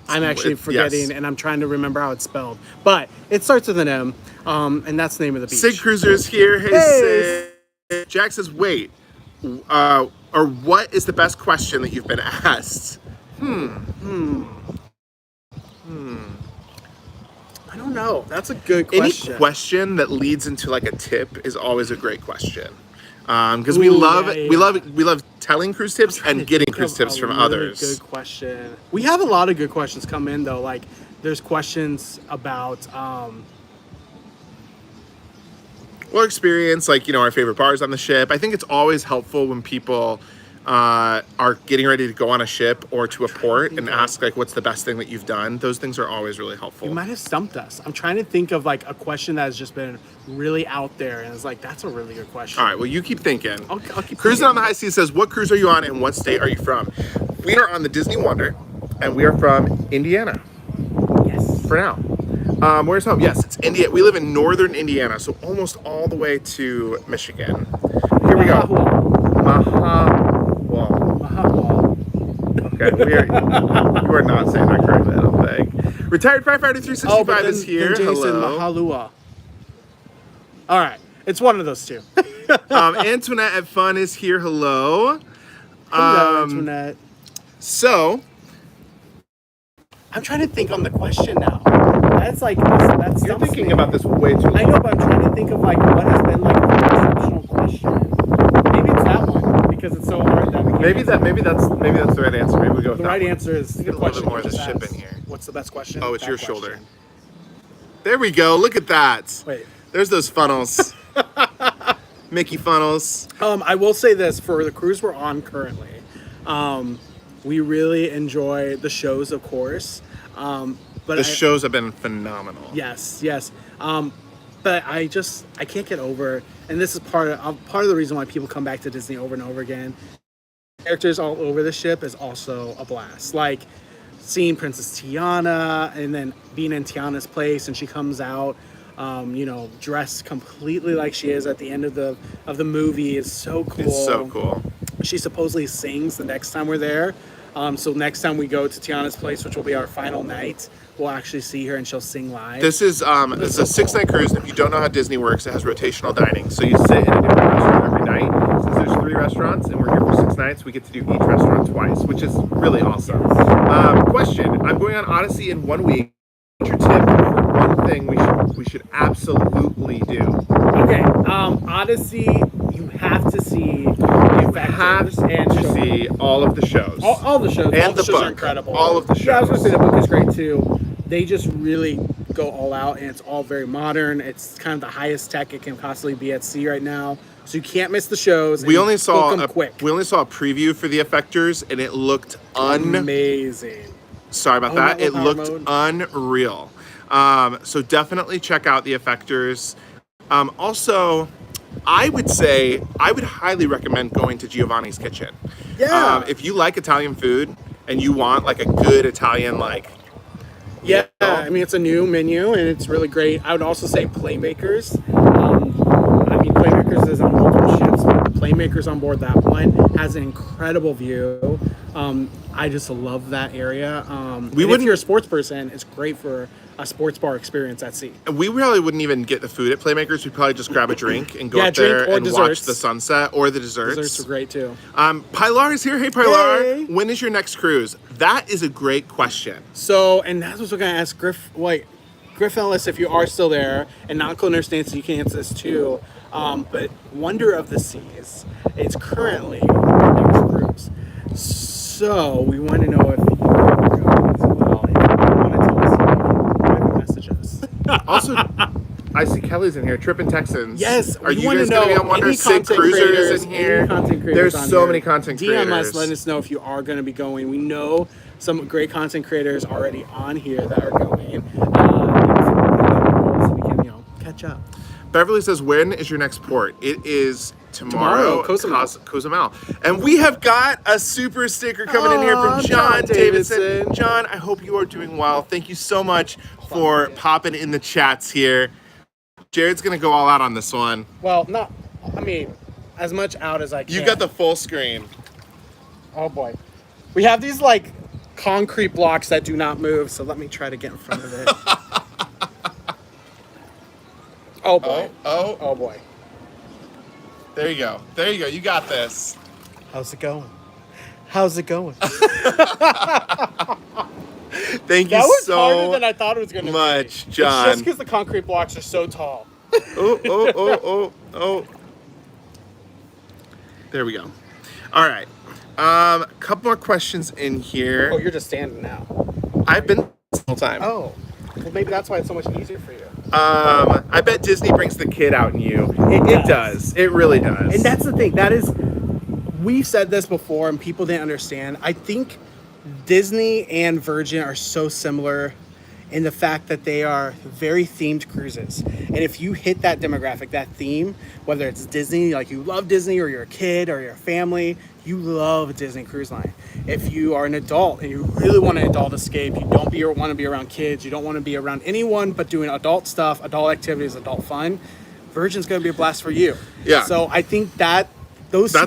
I'm actually forgetting, and I'm trying to remember how it's spelled. But it starts with an M, and that's the name of the beach. Sig Cruiser's here. Hey, Sig. Jack says, wait, or what is the best question that you've been asked? I don't know. That's a good question. Any question that leads into like a tip is always a great question. Because we love telling cruise tips and getting cruise tips from others. Good question. We have a lot of good questions come in though. Like there's questions about well, experience, like, our favorite bars on the ship. I think it's always helpful when people are getting ready to go on a ship or to a port and ask like, what's the best thing that you've done? Those things are always really helpful. You might have stumped us. I'm trying to think of like a question that has just been really out there, and it's like, that's a really good question. All right, well, you keep thinking. I'll keep Cruising on the High Seas says, what cruise are you on and what state are you from? We are on the Disney Wonder, and we are from Indiana. Yes. For now. Where's home? Yes, it's India. We live in northern Indiana, so almost all the way to Michigan. Here we go. Okay, you are not saying that correctly, I don't think. Retired Firefighter 365 is here. Then Jason Hello. Mahalua. All right, it's one of those two. Antoinette at Fun is here. Hello. Hello, Antoinette. So, I'm trying to think on the question now. That's you're thinking about this way too long. I know, but I'm trying to think of like what has been like an exceptional question. Maybe it's that one because it's so hard that we can't. Maybe that's the right answer. Maybe we go with the that right one. answer is the Get a little question bit more of you the just ship asked. in here. What's the best question? Oh, it's That your question. shoulder. There we go. Look at that. Wait. There's those funnels. Mickey funnels. I will say this, for the cruise we're on currently, we really enjoy the shows, of course. But The shows have been phenomenal. yes. But I can't get over, and this is part of the reason why people come back to Disney over and over again. Characters all over the ship is also a blast. Like seeing Princess Tiana, and then being in Tiana's place, and she comes out, dressed completely like she is at the end of the movie is so cool. It's so cool. She supposedly sings the next time we're there. So next time we go to Tiana's place, which will be our final night, we'll actually see her and she'll sing live. This is a 6-night cruise, and if you don't know how Disney works, it has rotational dining. So you sit in a different restaurant every night. Since there's 3 restaurants and we're here for 6 nights, we get to do each restaurant twice, which is really awesome. Question: I'm going on Odyssey in 1 week. What's your tip for one thing we should absolutely do? Okay, Odyssey, you have to see the Effectors and to see all of the shows. All the shows. And all the the shows book. are incredible. All of the shows. Yeah, I was going to say the book is great too. They just really go all out, and it's all very modern. It's kind of the highest tech it can possibly be at sea right now. So you can't miss the shows. We only saw them quick. We only saw a preview for the Effectors, and it looked amazing. Sorry about that. It looked unreal. So definitely check out the Effectors. Also, I would highly recommend going to Giovanni's Kitchen. Yeah. If you like Italian food and you want like a good Italian yeah, I mean, it's a new menu and it's really great. I would also say Playmakers. Playmakers is on multiple ships, but Playmakers on board that one has an incredible view. I just love that area. If you're a sports person, it's great for a sports bar experience at sea. We really wouldn't even get the food at Playmakers. We'd probably just grab a drink and go up there and watch the sunset or the desserts. Desserts are great too. Pilar is here. Hey, Pilar. Hey. When is your next cruise? That is a great question. So, and that's what we're going to ask Griff Ellis, if you are still there, and Nautical understands, so you can answer this too. But Wonder of the Seas, it's currently our next cruise. So we want to know if you are going as well. If you want to tell us, you can private message us. Also, I see Kelly's in here. Trippin' Texans. Yes. Are you guys going to be on Wonder? Sig Cruisers in here. There's so many content creators. DM us, let us know if you are going to be going. We know some great content creators already on here that are going. So we can, catch up. Beverly says, when is your next port? It is tomorrow, Cozumel. And we have got a super sticker coming in here from John Davidson. John, I hope you are doing well. Thank you so much for popping in the chats here. Jared's going to go all out on this one. Well, as much out as I can. You got the full screen. Oh boy. We have these concrete blocks that do not move, so let me try to get in front of it. Oh boy. Oh boy. There you go. You got this. How's it going? Thank you that was so harder than I thought it was going to be. much, John. It's just because the concrete blocks are so tall. Oh. There we go. All right. A couple more questions in here. Oh, you're just standing now. I've been the whole time. Oh. Well, maybe that's why it's so much easier for you. I bet Disney brings the kid out in you. It does. It really does. And that's the thing. We've said this before and people didn't understand. I think Disney and Virgin are so similar in the fact that they are very themed cruises. And if you hit that demographic, that theme, whether it's Disney, like you love Disney, or you're a kid or you're a family, you love a Disney Cruise Line. If you are an adult and you really want an adult escape, you don't want to be around kids, you don't want to be around anyone but doing adult stuff, adult activities, adult fun, Virgin's going to be a blast for you. Yeah. So I think that's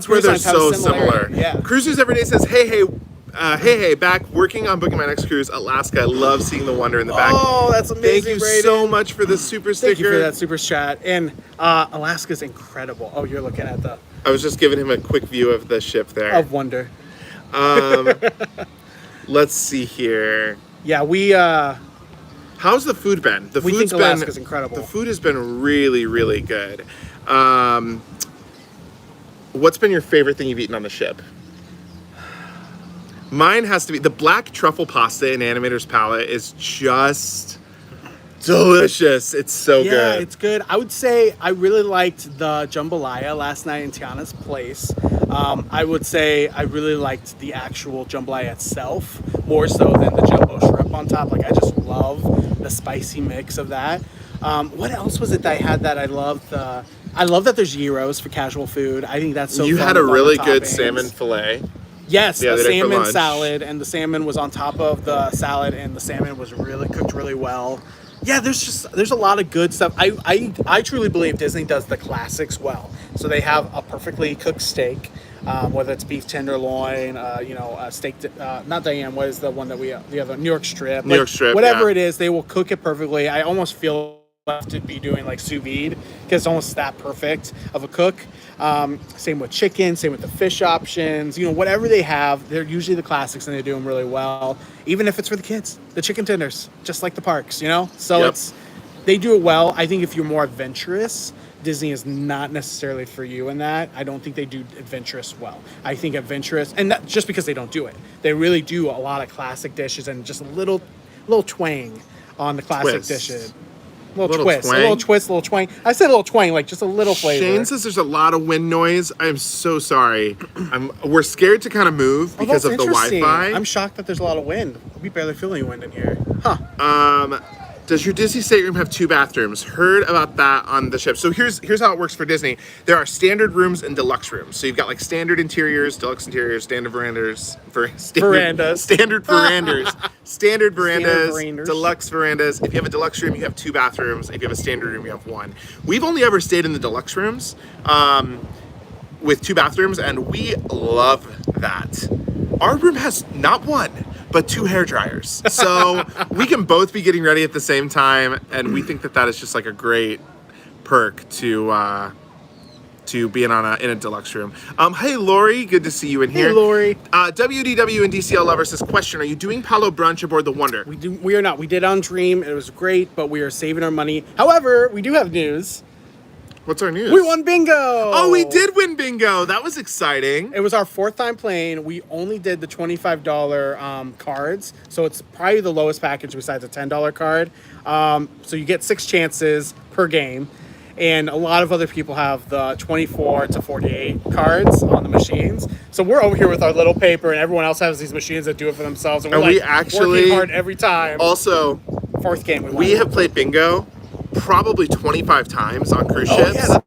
where they're so similar. Yeah. Cruisers Every Day says, hey, back working on booking my next cruise, Alaska. I love seeing the wonder in the back. Oh, that's amazing. Thank you so much for the super sticker. Thank you for that super chat. And Alaska's incredible. Oh, you're looking at I was just giving him a quick view of the ship there. Of wonder. Let's see here. Yeah, how's the food been? We think Alaska's incredible. The food has been really, really good. What's been your favorite thing you've eaten on the ship? Mine has to be the black truffle pasta in Animator's Palette is just delicious. It's so Yeah, good. it's good. I would say I really liked the jambalaya last night in Tiana's place. I would say I really liked the actual jambalaya itself more so than the jumbo shrimp on top. Like, I just love the spicy mix of that. What else was it that I had that I loved? I love that there's gyros for casual food. I think that's so You fun had a with all the really good toppings. salmon fillet. Yes, the a other day for salmon lunch. salad, and the salmon was on top of the salad, and the salmon was really cooked really well. Yeah, there's a lot of good stuff. I truly believe Disney does the classics well. So they have a perfectly cooked steak, whether it's beef tenderloin, a steak, not Diane, what is the one that the other, New York strip. New York strip, whatever yeah. it is, they will cook it perfectly. I almost feel to be doing like sous vide because it's almost that perfect of a cook. Same with chicken, same with the fish options. Whatever they have, they're usually the classics and they do them really well. Even if it's for the kids, the chicken tenders, just like the parks. So Yep. they do it well. I think if you're more adventurous, Disney is not necessarily for you in that. I don't think they do adventurous well. I think adventurous, and not just because they don't do it, they really do a lot of classic dishes and just a little twang on the classic Twist. dishes. Little Twist, twang? a little twist, a little twang. I said a little twang, like just a little flavor. Shane says there's a lot of wind noise. I'm so sorry. We're scared to kind of move Oh, because that's of the interesting. Wi-Fi. I'm shocked that there's a lot of wind. We barely feel any wind in here. Huh. Does your Disney stateroom have 2 bathrooms? Heard about that on the ship. So here's how it works for Disney. There are standard rooms and deluxe rooms. So you've got like standard interiors, deluxe interiors, standard verandas, Verandas. standard verandas, standard verandas, verandas. deluxe verandas. If you have a deluxe room, you have 2 bathrooms. If you have a standard room, you have 1. We've only ever stayed in the deluxe rooms with 2 bathrooms, and we love that. Our room has not 1, but 2 hair dryers. So we can both be getting ready at the same time, and we think that is just like a great perk to being in a deluxe room. Hey Lori, good to see you in here. Hey Lori. WDW and DCL Lover says, question, are you doing Palo Brunch aboard the Wonder? We are not. We did on Dream. It was great, but we are saving our money. However, we do have news. What's our news? We won bingo. Oh, we did win bingo. That was exciting. It was our 4th time playing. We only did the $25 cards, so it's probably the lowest package besides a $10 card. So you get 6 chances per game, and a lot of other people have the 24 to 48 cards on the machines. So we're over here with our little paper, and everyone else has these machines that do it for themselves, and we're we like actually working hard every time. Also, 4th game we have played bingo probably 25 times on cruise ships. yeah,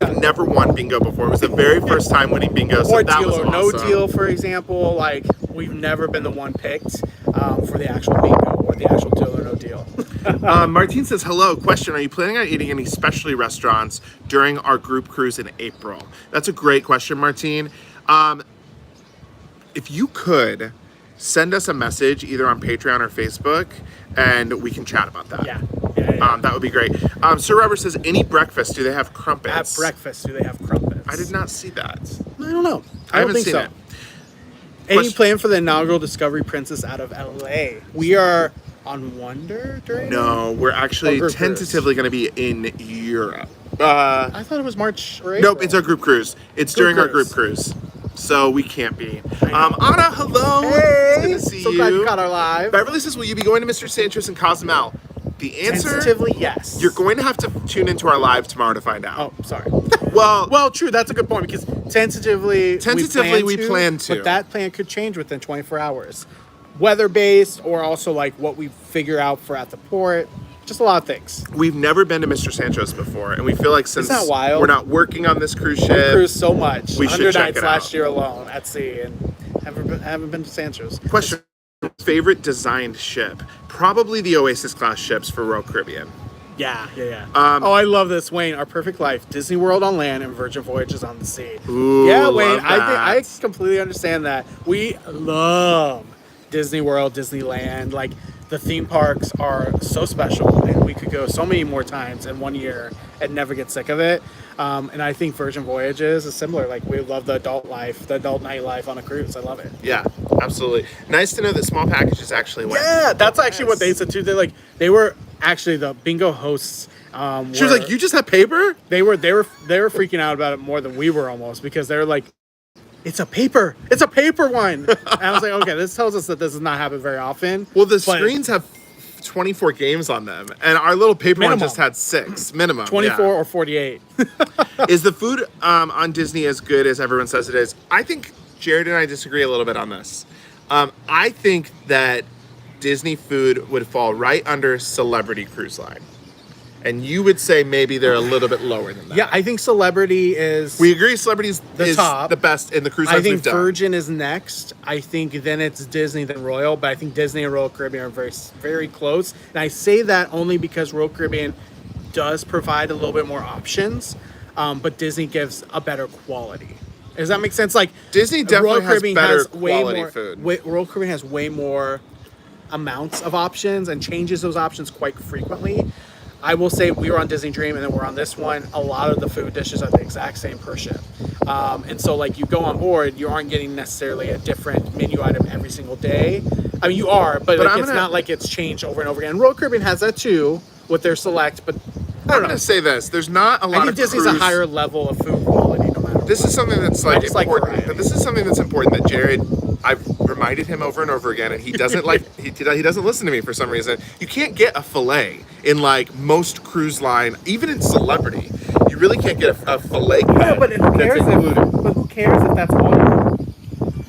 I've never won bingo before. It was the very first time winning bingo, so or that deal was or awesome. no deal, for example. Like, we've never been the one picked for the actual bingo or the actual deal or no deal. Martine says, hello, question, are you planning on eating any specialty restaurants during our group cruise in April? That's a great question, Martine. If you could, send us a message either on Patreon or Facebook, and we can chat about that. Yeah. That would be great. Sir Robert says, any breakfast, do they have crumpets? At breakfast, do they have crumpets? I did not see that. I don't know. I don't haven't think seen so. it. Any plan for the inaugural Discovery Princess out of LA? We are on Wonder during. No, we're actually group tentatively going to be in Europe. I thought it was March or April. Nope, it's our group cruise. It's during our group cruise. So we can't be. Anna, hello. Hey, it's good to see so glad you caught our live. Beverly says, will you be going to Mr. Sanchez and Cozumel? The answer, Tentatively, yes. you're going to have to tune into our live tomorrow to find out. Oh, sorry. Well, True. That's a good point because tentatively we plan to. but that plan could change within 24 hours, weather based or also like what we figure out for at the port. Just a lot of things. we've never been to Mr. Sanchez before, and we feel like since that wild? we're not working on this cruise ship, We cruised so much. we should 100 check nights it last out. year alone at sea, and haven't been to Sancho's. Question: favorite designed ship? Probably the Oasis class ships for Royal Caribbean. Yeah. I love this, Wayne. Our Perfect Life, Disney World on land and Virgin Voyages on the sea. Ooh, yeah, Wayne. love I that. completely understand that. We love Disney World, Disneyland. Like, the theme parks are so special, and we could go so many more times in 1 year and never get sick of it. And I think Virgin Voyages is similar. Like, we love the adult life, the adult nightlife on a cruise. I love it. Yeah, absolutely. Nice to know that small packages actually went. Yeah, that's actually what they said too. They were actually the bingo hosts. She was like, "You just have paper?" They were freaking out about it more than we were almost because they're like, it's a paper one. And I was like, okay, this tells us that this does not happen very often. Well, the But screens have 24 games on them, and our little paper one Minimum. just had 6 minimum. 24 yeah. or 48. Is the food on Disney as good as everyone says it is? I think Jared and I disagree a little bit on this. I think that Disney food would fall right under Celebrity Cruise Line. And you would say maybe they're a little bit lower than that. Yeah, I think Celebrity is... We agree Celebrity is The top. the best in the cruise lines I think we've done. Virgin is next. I think then it's Disney, then Royal. But I think Disney and Royal Caribbean are very, very close. And I say that only because Royal Caribbean does provide a little bit more options, but Disney gives a better quality. Does that make sense? Like Disney definitely has better quality more, food. Royal Caribbean has way more amounts of options and changes those options quite frequently. I will say we were on Disney Dream and then we're on this one. A lot of the food dishes are the exact same per ship. And so like you go on board, you aren't getting necessarily a different menu item every single day. I mean, you are, but like, it's not like it's changed over and over again. Royal Caribbean has that too with their select, but I I'm don't know. gonna say this: there's not a lot I think of Disney's cruise. a higher level of food quality no matter what. This is something that's like just like important. variety. This is something that's important that Jared. I've reminded him over and over again, and he doesn't like. He doesn't listen to me for some reason. You can't get a fillet in like most cruise line, even in Celebrity. You really can't get a fillet. Yeah, but who cares if that's all you want?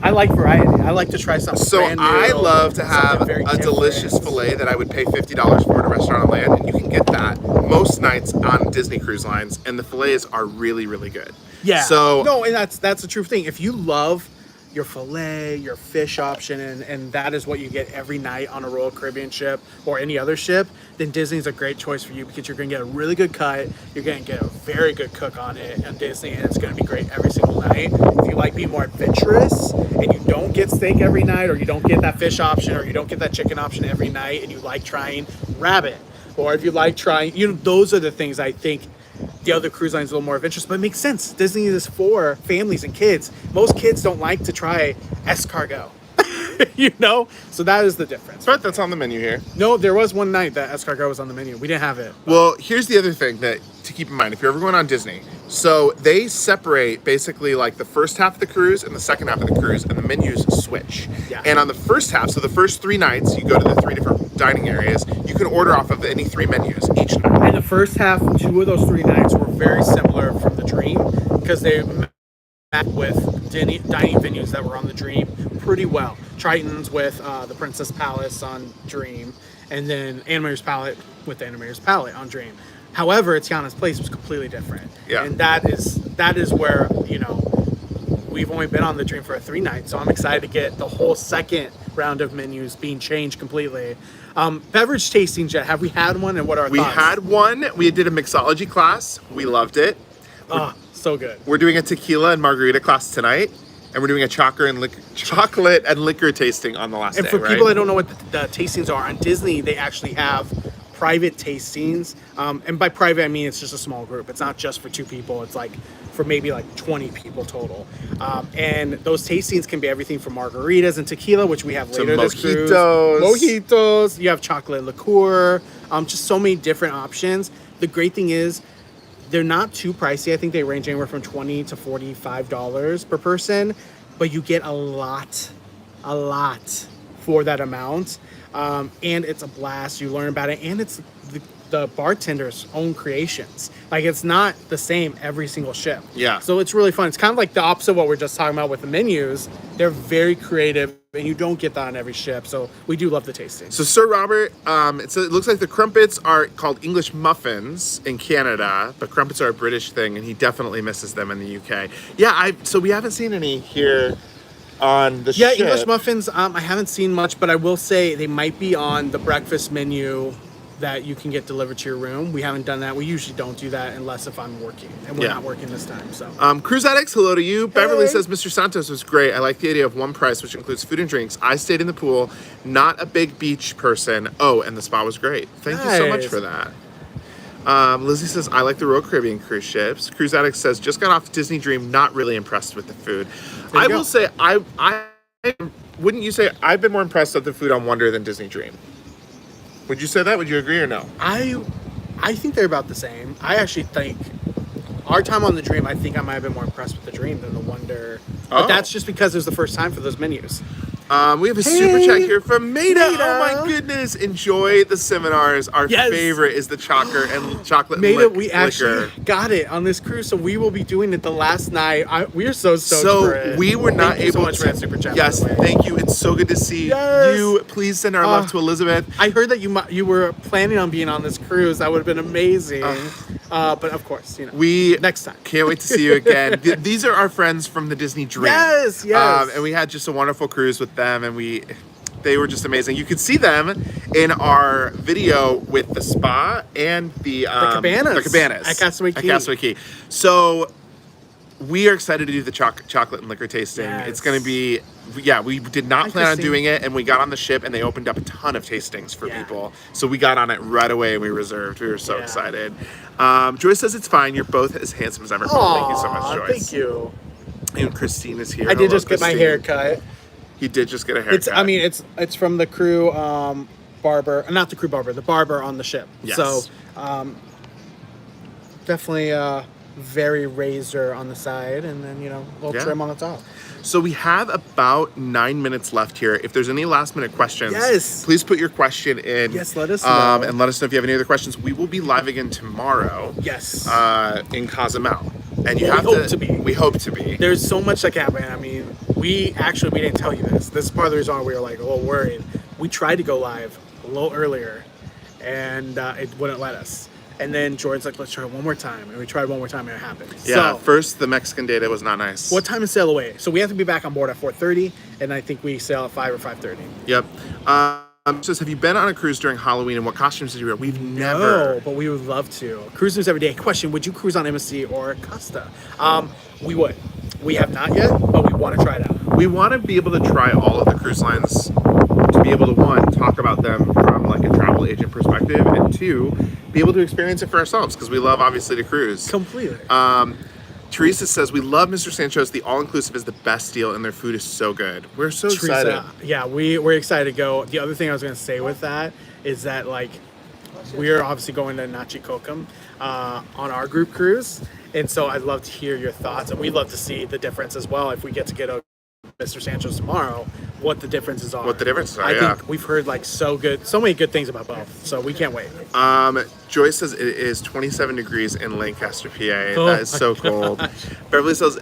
I like variety. I like to try something So brand new, I love to have something very a different. delicious fillet that I would pay $50 for at a restaurant on land, and you can get that most nights on Disney cruise lines, and the fillets are really, really good. Yeah. So no, and that's the true thing. If you love your fillet, your fish option, and that is what you get every night on a Royal Caribbean ship or any other ship, then Disney's a great choice for you because you're going to get a really good cut. You're going to get a very good cook on it on Disney, and it's going to be great every single night. If you like being more adventurous and you don't get steak every night, or you don't get that fish option, or you don't get that chicken option every night, and you like trying rabbit, or if you like trying, those are the things I think the other cruise lines are a little more adventurous, but it makes sense. Disney is for families and kids. Most kids don't like to try escargot, So that is the difference. but that's on the menu here. No, there was one night that escargot was on the menu. We didn't have it. Well, here's the other thing that to keep in mind if you're ever going on Disney. So they separate basically like the first half of the cruise and the second half of the cruise, and the menus switch. Yeah. And on the first half, so the first 3 nights, you go to the 3 different dining areas. You can order off of any 3 menus each night. And the first half, 2 of those 3 nights were very similar from the Dream because they met with dining venues that were on the Dream pretty well. Triton's with the Princess Palace on Dream, and then Animator's Palette with the Animator's Palette on Dream. However, Tiana's Place was completely different. Yeah. And that is where, we've only been on the Dream for 3 nights, so I'm excited to get the whole second round of menus being changed completely. Beverage tasting, Jet, have we had one, and what are our We thoughts? had one. We did a mixology class. We loved it. So good. We're doing a tequila and margarita class tonight, and we're doing a chocolate and liquor tasting on the last And day. for right? people that don't know what the tastings are, on Disney, they actually have private tastings. And by private, I mean it's just a small group. It's not just for 2 people. It's like for maybe like 20 people total. And those tastings can be everything from margaritas and tequila, which we have later this cruise. Mojitos. You have chocolate liqueur. Just so many different options. The great thing is, they're not too pricey. I think they range anywhere from $20 to $45 per person, but you get a lot for that amount. And it's a blast. You learn about it, and it's the bartender's own creations. Like, it's not the same every single ship. Yeah. So it's really fun. It's kind of like the opposite of what we're just talking about with the menus. They're very creative, and you don't get that on every ship. So we do love the tasting. So Sir Robert, it looks like the crumpets are called English muffins in Canada, but crumpets are a British thing, and he definitely misses them in the UK. Yeah, so we haven't seen any here on the ship. English muffins, I haven't seen much, but I will say they might be on the breakfast menu that you can get delivered to your room. We haven't done that. We usually don't do that unless if I'm working, and we're not working this time. So Cruise Addicts, hello to you. Beverly Hey. says Mr. Santos was great. I like the idea of one price, which includes food and drinks. I stayed in the pool, not a big beach person. Oh, and the spa was great. Thank you so much Nice. for that. Lizzie says, I like the Royal Caribbean cruise ships. Cruise Addict says, just got off Disney Dream, not really impressed with the food. There you go. Will say, I wouldn't you say I've been more impressed with the food on Wonder than Disney Dream? Would you say that? Would you agree or no? I think they're about the same. I actually think our time on the Dream, I think I might have been more impressed with the Dream than the Wonder. But Oh. that's just because it was the first time for those menus. We have a super chat Hey, here from Maida. Maida. Oh my goodness! Enjoy the seminars. Our Yes. favorite is the chocolate and Maida, liquor. we actually got it on this cruise, so we will be doing it the last night. We are so stoked for So it. we were not Thank you so able much to. for that super chat. Yes, by the way. thank you. It's so good to see Yes. you. Please send our love to Elizabeth. I heard that you were planning on being on this cruise. That would have been amazing. But of course, We next time. can't wait to see you again. These are our friends from the Disney Dream. Yes, yes. And we had just a wonderful cruise with them, and they were just amazing. You could see them in our video with the spa and the cabanas. The cabanas At Castaway Key. At Castaway Key. So we are excited to do the chocolate and liquor tasting. Yes. It's going to be, we did not plan on Interesting. doing it, and we got on the ship, and they opened up a ton of tastings for Yeah. people. So we got on it right away, and we reserved. We were so Yeah. excited. Joyce says it's fine. You're both as handsome as ever. Thank you so much, Aw, Joyce. Thank you. And Christine is here. I did Hello, just get my Christine. hair cut. He did just get a haircut. It's from the crew barber, not the crew barber, the barber on the ship. Yes. So definitely very razor on the side, and then a little Yeah. trim on the top. So we have about 9 minutes left here. If there's any last minute questions, Yes. please put your question in. Yes, let us know. And let us know if you have any other questions. We will be live again tomorrow. Yes. In Cozumel. And you Well, have we hope to be. We hope to be. There's so much that can happen. I mean, we didn't tell you this. This is part of the reason why we were like a little worried. We tried to go live a little earlier, and it wouldn't let us. And then Jordan's like, let's try one more time. And we tried one more time, and it happened. Yeah, So, first the Mexican data was not nice. what time is sail away? So we have to be back on board at 4:30, and I think we sail at 5 or 5:30. Yep. Just have you been on a cruise during Halloween, and what costumes did you wear? We've never. No, but we would love to. Cruise news every day. Question: would you cruise on MSC or Costa? We would. We have not yet, but we want to try it out. We want to be able to try all of the cruise lines to be able to, one, talk about them from like a travel agent perspective, and two, be able to experience it for ourselves because we love obviously to cruise. Completely. Teresa says, we love Mr. Sancho's. The all-inclusive is the best deal, and their food is so good. We're so excited. Teresa, yeah, we're excited to go. The other thing I was going to say with that is that, like, we're obviously going to Nachikokum on our group cruise. And so I'd love to hear your thoughts. And we'd love to see the difference as well if we get to get a Mr. Sancho's tomorrow, what the differences are. What the differences are, I yeah. think we've heard, like, so many good things about both. So we can't wait. Joyce says it is 27 degrees in Lancaster, PA. Oh That is so cold. Beverly says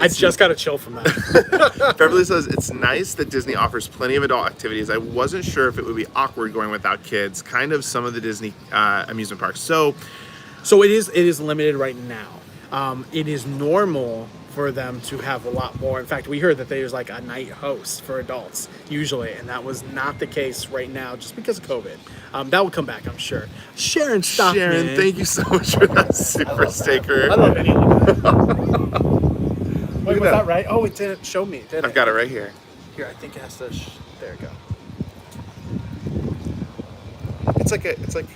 I it's just got a chill from that. Beverly says it's nice that Disney offers plenty of adult activities. I wasn't sure if it would be awkward going without kids. Kind of some of the Disney amusement parks. So It is limited right now. It is normal for them to have a lot more. In fact, we heard that there's like a night host for adults usually, and that was not the case right now just because of COVID. That will come back, I'm sure. Sharon Stockman. Sharon, thank you so much for that super sticker. I love any of that. Wait, at was that. that right? Oh, it didn't show me, did it? I've got it right here. Here, I think it has to. There we go. It's like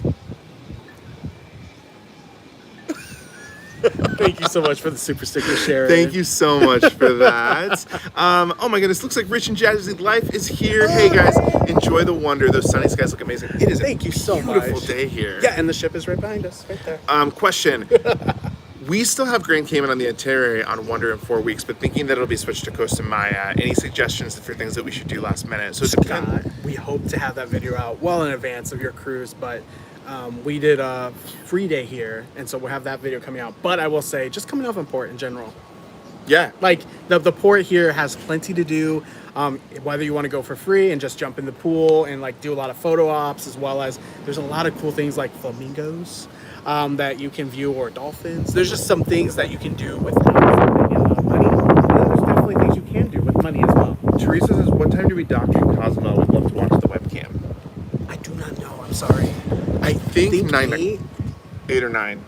Thank you so much for the super sticker, Sharon. Thank you so much for that. Oh my goodness, looks like Rich and Jazzy Life is here. Hey guys, enjoy the wonder. Those sunny skies look amazing. It is Thank you so a beautiful much. day here. Yeah, and the ship is right behind us, right there. Question. We still have Grand Cayman on the itinerary on Wonder in 4 weeks, but thinking that it'll be switched to Costa Maya. Any suggestions for things that we should do last minute? So it depends. We hope to have that video out well in advance of your cruise, but we did a free day here, and so we'll have that video coming out. But I will say, just coming off in port in general, Yeah. like the port here has plenty to do. Whether you want to go for free and just jump in the pool and like do a lot of photo ops, as well as there's a lot of cool things like flamingos that you can view, or dolphins. There's just some things that you can do without spending a lot of money. And there's definitely things you can do with money as well. Teresa says, what time do we dock in Cozumel? We'd love to watch the webcam. I do not know. I'm sorry. I think 8. 8 or 9.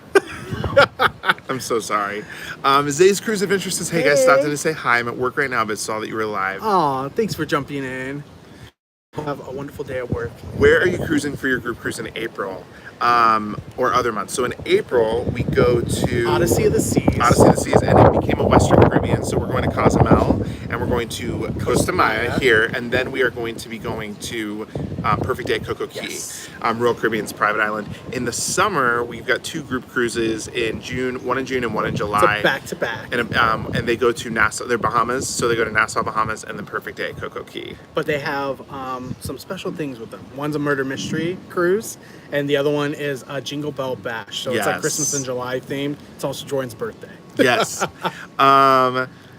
I'm so sorry. Zay's Cruise Adventure says, hey guys, stopped in to say hi. I'm at work right now, but saw that you were live. Aw, thanks for jumping in. Have a wonderful day at work. Where are you cruising for your group cruise in April or other months? So in April, we go to Odyssey of the Seas. Odyssey of the Seas, and it became a Western Caribbean. So we're going to Cozumel, and we're going going to Costa Maya here, and then we are going to be going to Perfect Day at Coco Key, Yes. Royal Caribbean's private island. In the summer, we've got 2 group cruises in June, one in June and one in July. It's a back-to-back. And they go to Nassau. They're Bahamas, so they go to Nassau, Bahamas, and then Perfect Day at Coco Key. But they have some special things with them. One's a murder mystery cruise, and the other one is a Jingle Bell Bash. So it's like Yes. Christmas in July themed. It's also Jordan's birthday. Yes.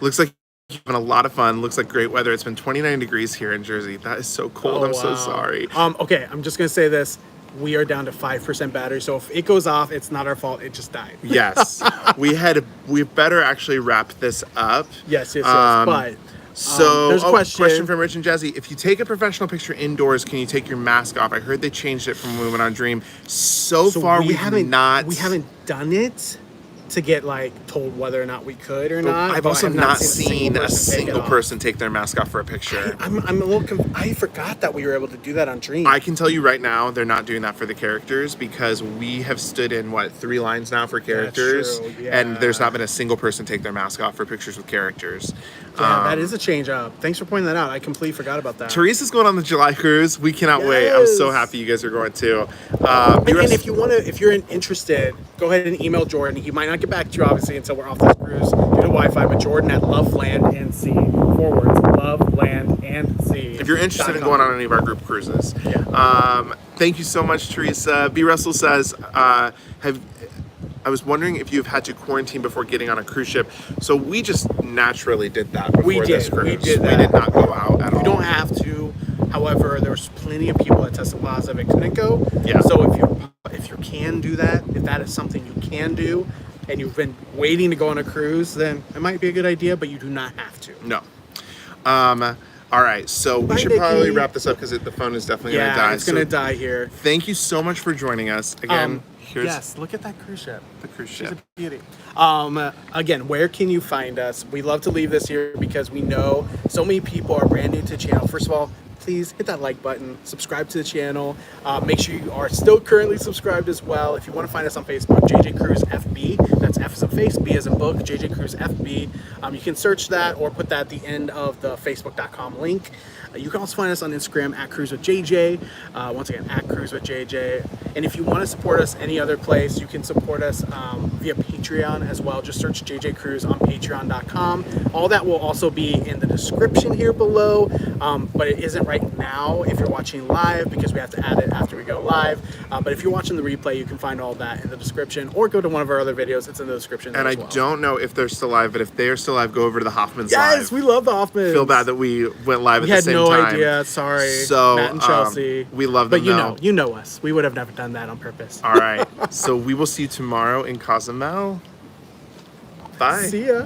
Looks like you're having a lot of fun. Looks like great weather. It's been 29 degrees here in Jersey. That is so cold. I'm so wow. sorry. Okay, I'm just gonna say this. We are down to 5% battery, so if it goes off, it's not our fault. It just died. Yes. We better actually wrap this up. Yes. But So, there's a question. from Rich and Jazzy. If you take a professional picture indoors, can you take your mask off? I heard they changed it from when we went on Dream. So far, we haven't done it to get like told whether or not we could or not. I've but also I've not seen a take it single off. person take their mask off for a picture. I'm a little. I forgot that we were able to do that on Dream. I can tell you right now, they're not doing that for the characters because we have stood in 3 lines now for characters, true, yeah. and there's not been a single person take their mask off for pictures with characters. Yeah, that is a change up. Thanks for pointing that out. I completely forgot about that. Teresa's going on the July cruise. We cannot wait. I'm so Yes. happy you guys are going too. And if you're interested, go ahead and email Jordan. He might not get back to you obviously until we're off this cruise due to Wi-Fi. But Jordan at Loveland and Sea Loveland and Sea. If you're interested in going on any of our group cruises, thank you so much, Teresa. B. Russell says, I was wondering if you've had to quarantine before getting on a cruise ship. So we just naturally did that before this cruise. We did that. We did not go out at all. You don't have to. However, there's plenty of people that tested positive and couldn't go. Yeah. So if you can do that, if that is something you can do, and you've been waiting to go on a cruise, then it might be a good idea, but you do not have to. No. All right, so we should probably wrap this up because the phone is definitely going to die. Yeah, it's going to die here. Thank you so much for joining us. Again, here's yes, look at that cruise ship. the cruise She's ship. a beauty. Again, where can you find us? We love to leave this here because we know so many people are brand new to the channel. First of all, please hit that like button, subscribe to the channel. Make sure you are still currently subscribed as well. If you want to find us on Facebook, JJ Cruise FB. That's F as in face, B as in book, JJ Cruise FB. You can search that or put that at the end of the facebook.com link. You can also find us on Instagram at Cruise with JJ. Once again, at Cruise with JJ. And if you want to support us any other place, you can support us via Patreon as well. Just search JJ Cruise on patreon.com. All that will also be in the description here below, but it isn't right now if you're watching live because we have to add it after we go live. But if you're watching the replay, you can find all that in the description or go to one of our other videos. It's in the description. And I as well. don't know if they're still live, but if they are still live, go over to the Hoffman's live. Yes, we love the Hoffmans. Feel bad that we went live at the same time. We had no idea. Sorry. So, Matt and Chelsea. we love them, But you know us. We would have never done that on purpose. All right. So we will see you tomorrow in Cozumel. Bye. See ya.